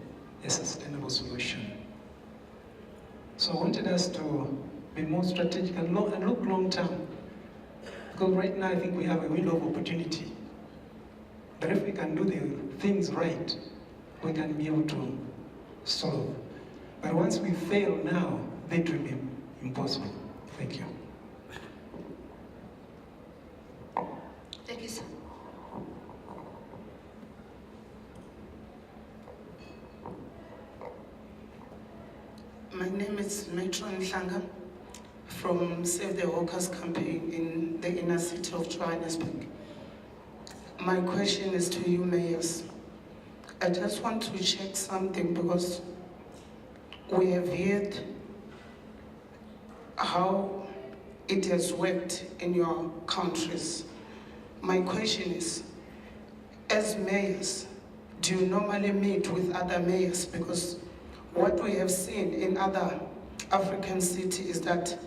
a sustainable solution. So I wanted us to be more strategic and look long term. Because right now I think we have a window of opportunity. But if we can do the things right, we can be able to solve. But once we fail now, then it will be impossible. Thank you. Thank you, sir. My name is Matron Hlanga from Save the Workers campaign in the inner city of Johannesburg. My question is to you, mayors. I just want to check something because we have heard how it has worked in your countries. My question is, as mayors, do you normally meet with other mayors? Because what we have seen in other African cities is that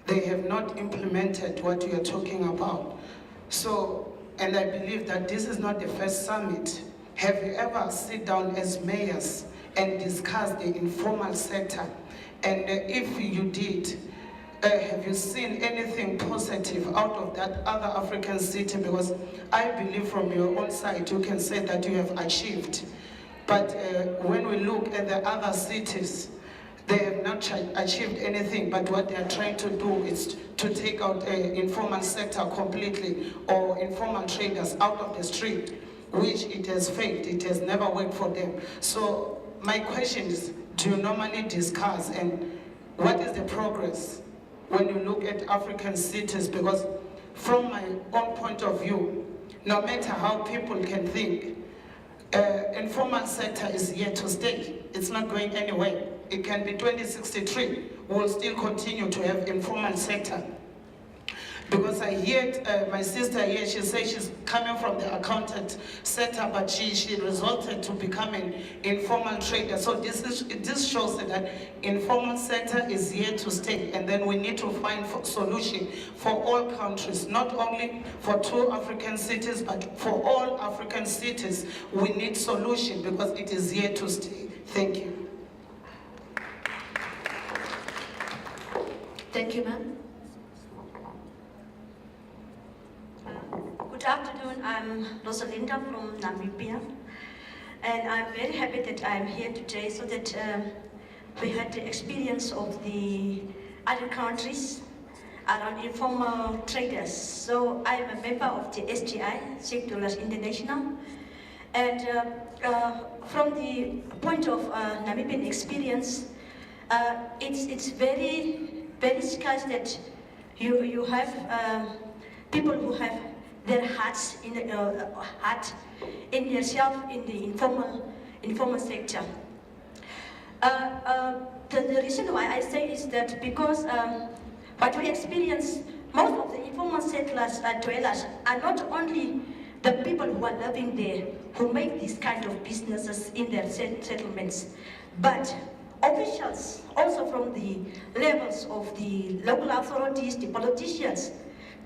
they have not implemented what you are talking about. So, and I believe that this is not the first summit. Have you ever sit down as mayors and discuss the informal sector? And if you did, have you seen anything positive out of that other African city? Because I believe from your own side, you can say that you have achieved. But when we look at the other cities, they have not achieved anything, but what they are trying to do is to take out the informal sector completely, or informal traders out of the street, which it has failed. It has never worked for them. So my question is, do you normally discuss, and what is the progress when you look at African cities? Because from my own point of view, no matter how people can think, informal sector is here to stay. It's not going anywhere. It can be 2063. We'll still continue to have informal sector. Because I heard my sister here, she says she's coming from the accountant sector, but she resulted to become an informal trader. So this shows that informal sector is here to stay, and then we need to find a solution for all countries, not only for 2 African cities, but for all African cities. We need solution because it is here to stay. Thank you. Thank you, ma'am. Good afternoon, I'm Rosalinda from Namibia, and I'm very happy that I'm here today so that we had the experience of the other countries around informal traders. So I'm a member of the SGI, $6 International, and from the point of Namibian experience, it's very, very scarce that you have people who have their hearts in the heart in themselves in the informal sector. The reason why I say is that because what we experience, most of the informal settlers, dwellers, are not only the people who are living there, who make these kind of businesses in their settlements, but officials also from the levels of the local authorities, the politicians,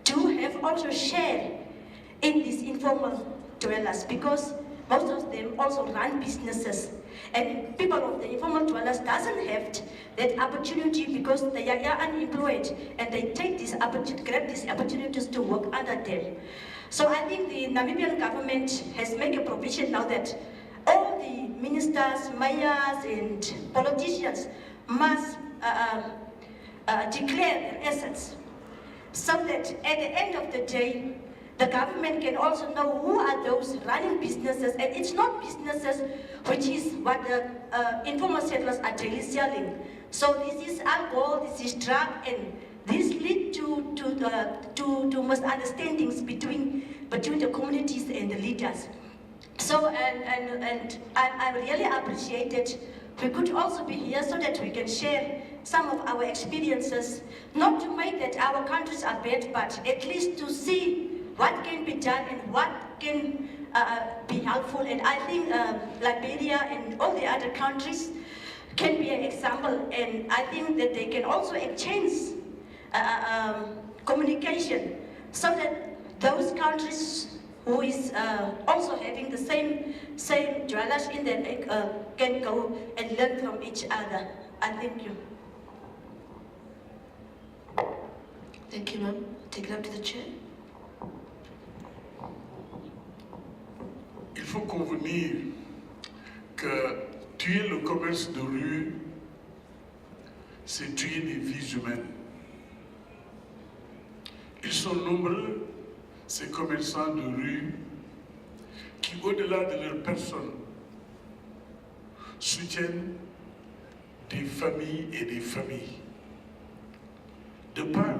do have also share in these informal dwellers, because most of them also run businesses, and people of the informal dwellers doesn't have that opportunity because they are unemployed, and they take this opportunity, grab these opportunities to work under them. So I think the Namibian government has made a provision now that all the ministers, mayors, and politicians must declare their assets, so that at the end of the day, the government can also know who are those running businesses, and it's not businesses which is what the informal settlers are daily selling. So this is alcohol, this is drug, and this lead to misunderstandings between the communities and the leaders. So and I really appreciate it. We could also be here so that we can share some of our experiences, not to make that our countries are bad, but at least to see what can be done and what can be helpful. And I think Liberia and all the other countries can be an example, and I think that they can also exchange communication, so that those countries who is also having the same dwellers in there can go and learn from each other. I thank you. Thank you, ma'am. Take it up to the chair. Il faut convenir que tuer le commerce de rue, c'est tuer des vies humaines. Ils sont nombreux, ces commerçants de rue, qui, au-delà de leur personne, soutiennent des familles et des familles, de par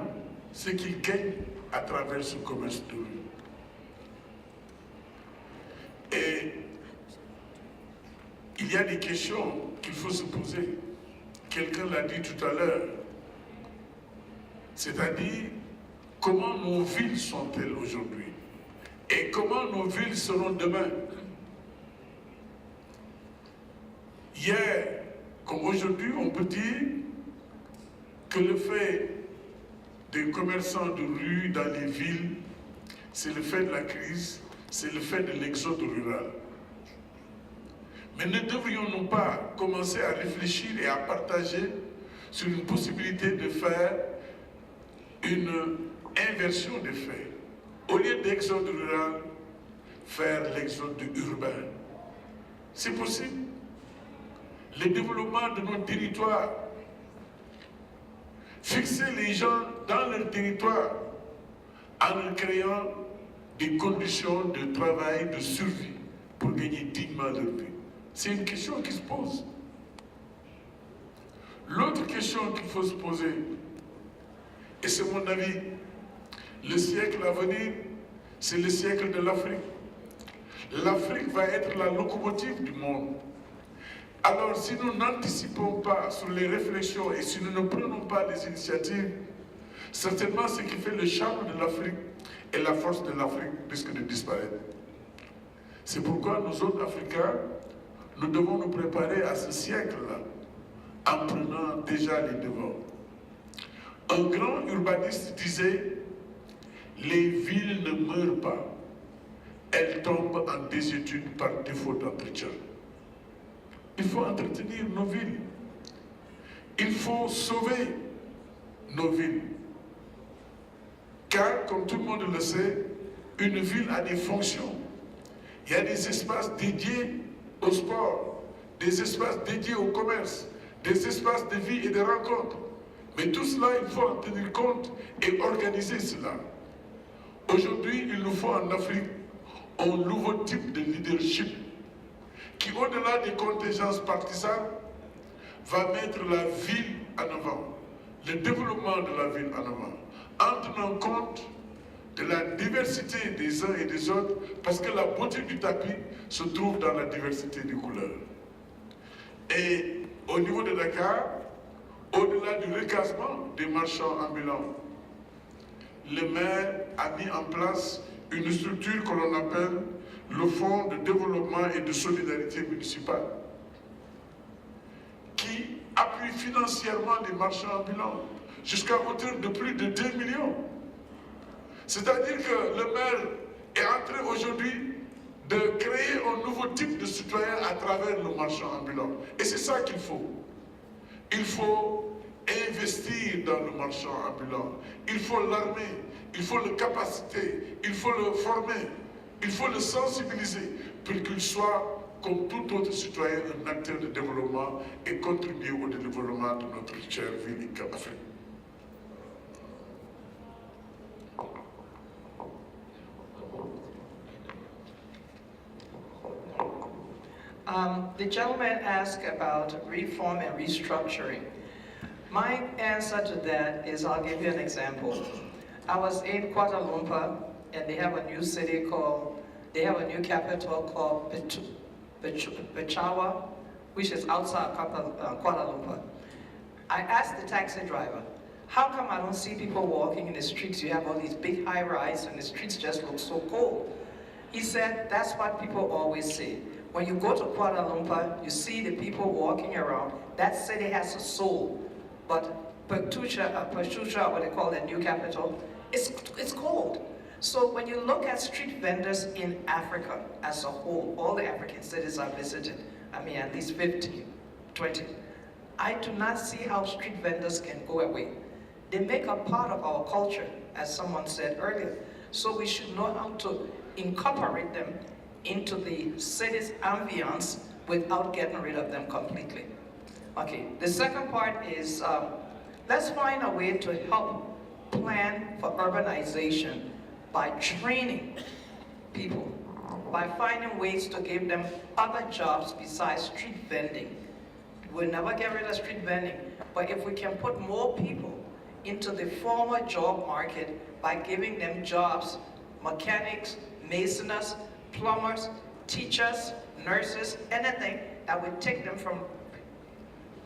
ce qu'ils gagnent à travers ce commerce de rue. Et il y a des questions qu'il faut se poser. Quelqu'un l'a dit tout à l'heure. C'est-à-dire, comment nos villes sont-elles aujourd'hui? Et comment nos villes seront demain? Hier, comme aujourd'hui, on peut dire que le fait des commerçants de rue dans les villes, c'est le fait de la crise, c'est le fait de l'exode rural. Mais ne devrions-nous pas commencer à réfléchir et à partager sur une possibilité de faire une inversion des faits? Au lieu d'exode rural, faire l'exode urbain. C'est possible. Le développement de nos territoires, fixer les gens dans leur territoire en leur créant des conditions de travail, de survie pour gagner dignement leur vie. C'est une question qui se pose. L'autre question qu'il faut se poser, et c'est mon avis, le siècle à venir, c'est le siècle de l'Afrique. L'Afrique va être la locomotive du monde. Alors si nous n'anticipons pas sur les réflexions et si nous ne prenons pas les initiatives, certainement ce qui fait le charme de l'Afrique et la force de l'Afrique risque de disparaître. C'est pourquoi nous autres Africains, nous devons nous préparer à ce siècle-là en prenant déjà les devants. Un grand urbaniste disait, les villes ne meurent pas, elles tombent en désuétude par défaut d'entretien. Il faut entretenir nos villes. Il faut sauver nos villes. Car, comme tout le monde le sait, une ville a des fonctions. Il y a des espaces dédiés au sport, des espaces dédiés au commerce, des espaces de vie et de rencontres. Mais tout cela, il faut en tenir compte et organiser cela. Aujourd'hui, il nous faut en Afrique un nouveau type de leadership qui, au-delà des contingences partisanes, va mettre la ville en avant, le développement de la ville en avant, en tenant compte de la diversité des uns et des autres, parce que la beauté du tapis se trouve dans la diversité des couleurs. Et au niveau de Dakar, au-delà du recasement des marchands ambulants, le maire a mis en place une structure que l'on appelle le Fonds de développement et de solidarité municipale, qui appuie financièrement les marchands ambulants jusqu'à hauteur de plus de 2 millions. C'est-à-dire que le maire est en train aujourd'hui de créer un nouveau type de citoyen à travers le marchand ambulant. Et c'est ça qu'il faut. Il faut investir dans le marchand ambulant. Il faut l'armer, il faut le capaciter, il faut le former, il faut le sensibiliser pour qu'il soit, comme tout autre citoyen, un acteur de développement et contribuer au développement de notre chère ville Afrique. The gentleman asked about reform and restructuring. My answer to that is, I'll give you an example. I was in Kuala Lumpur, and they have a new city called, they have a new capital called Pechawa, which is outside Kuala Lumpur. I asked the taxi driver, how come I don't see people walking in the streets? You have all these big high-rise and the streets just look so cold. He said, that's what people always say. When you go to Kuala Lumpur, you see the people walking around. That city has a soul. But Pechucha, what they call the new capital, it's cold. So when you look at street vendors in Africa as a whole, all the African cities I visited, I mean at least 15, 20, I do not see how street vendors can go away. They make a part of our culture, as someone said earlier. So we should know how to incorporate them into the city's ambience without getting rid of them completely. Okay, the second part is, let's find a way to help plan for urbanization by training people, by finding ways to give them other jobs besides street vending. We'll never get rid of street vending, but if we can put more people into the formal job market by giving them jobs, mechanics, masoners, plumbers, teachers, nurses, anything that would take them from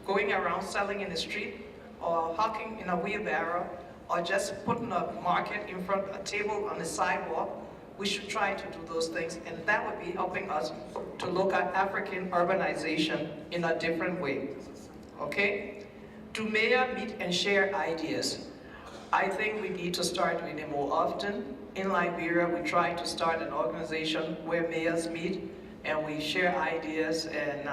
going around selling in the street or hawking in a wheelbarrow or just putting a market in front of a table on the sidewalk. We should try to do those things, and that would be helping us to look at African urbanization in a different way. Okay? Do mayors meet and share ideas? I think we need to start doing it more often. In Liberia, we try to start an organization where mayors meet and we share ideas, and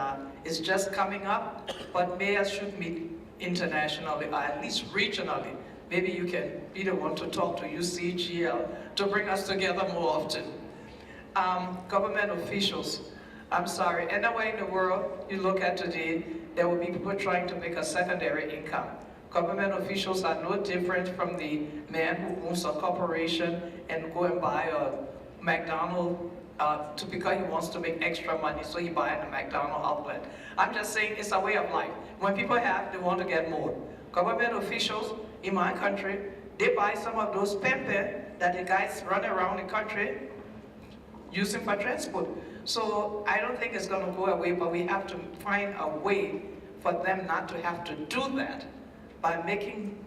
it's just coming up, but mayors should meet internationally, or at least regionally. Maybe you can be the one to talk to UCGL to bring us together more often. Government officials, I'm sorry, anywhere in the world you look at today, there will be people trying to make a secondary income. Government officials are no different from the man who owns a corporation and go and buy a McDonald's because he wants to make extra money, so he buys a McDonald's outlet. I'm just saying it's a way of life. When people have, they want to get more. Government officials in my country, they buy some of those pempe that the guys run around the country using for transport. So I don't think it's going to go away, but we have to find a way for them not to have to do that by making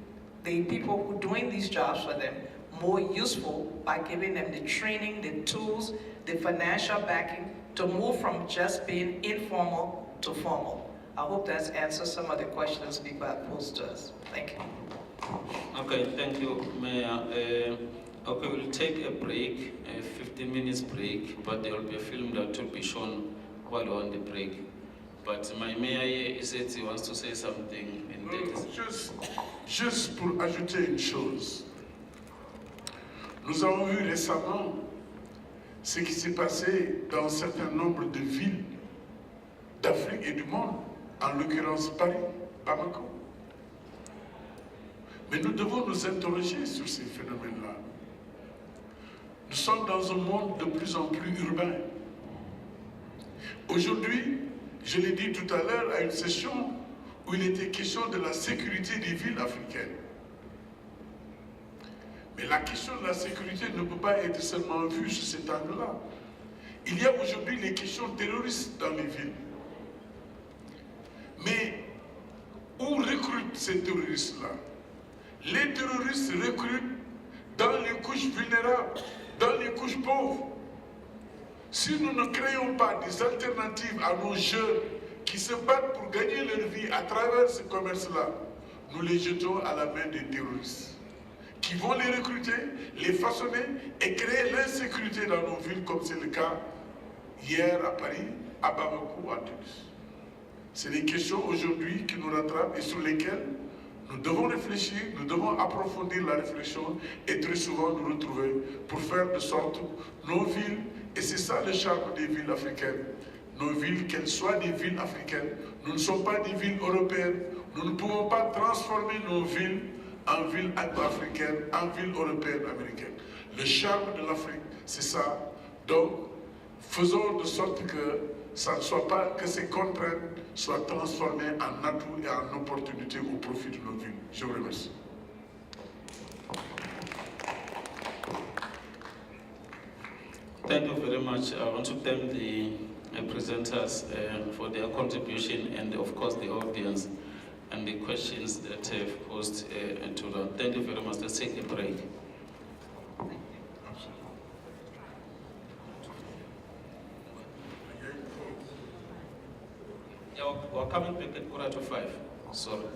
the people who are doing these jobs for them more useful by giving them the training, the tools, the financial backing to move from just being informal to formal. I hope that's answered some of the questions people have posed to us. Thank you. Okay, thank you, Mayor. Okay, we'll take a break, a 15 minutes break, but there will be a film that will be shown while we're on the break. But my mayor here, he said he wants to say something in that. Juste pour ajouter une chose. Nous avons vu récemment ce qui s'est passé dans un certain nombre de villes d'Afrique et du monde, en l'occurrence Paris, Bamako. Mais nous devons nous interroger sur ces phénomènes-là. Nous sommes dans un monde de plus en plus urbain. Aujourd'hui, je l'ai dit tout à l'heure à une session où il était question de la sécurité des villes africaines. Mais la question de la sécurité ne peut pas être seulement vue sous cet angle-là. Il y a aujourd'hui les questions terroristes dans les villes. Mais où recrutent ces terroristes-là? Les terroristes recrutent dans les couches vulnérables, dans les couches pauvres. Si nous ne créons pas des alternatives à nos jeunes qui se battent pour gagner leur vie à travers ce commerce-là, nous les jetons à la main des terroristes, qui vont les recruter, les façonner et créer l'insécurité dans nos villes, comme c'est le cas hier à Paris, à Bamako, à Tunis. C'est des questions aujourd'hui qui nous rattrapent et sur lesquelles nous devons réfléchir, nous devons approfondir la réflexion et très souvent nous retrouver pour faire de sorte nos villes, et c'est ça le charme des villes africaines, nos villes, qu'elles soient des villes africaines, nous ne sommes pas des villes européennes, nous ne pouvons pas transformer nos villes en villes africaines, en villes européennes, américaines. Le charme de l'Afrique, c'est ça. Donc, faisons de sorte que ça ne soit pas que ces contraintes soient transformées en atouts et en opportunités au profit de nos villes. Je vous remercie. Thank you very much. I want to thank the presenters for their contribution and of course the audience and the questions that have posed to them. Thank you very much. Let's take a break. Yeah, we're coming back at 4:45. Sorry.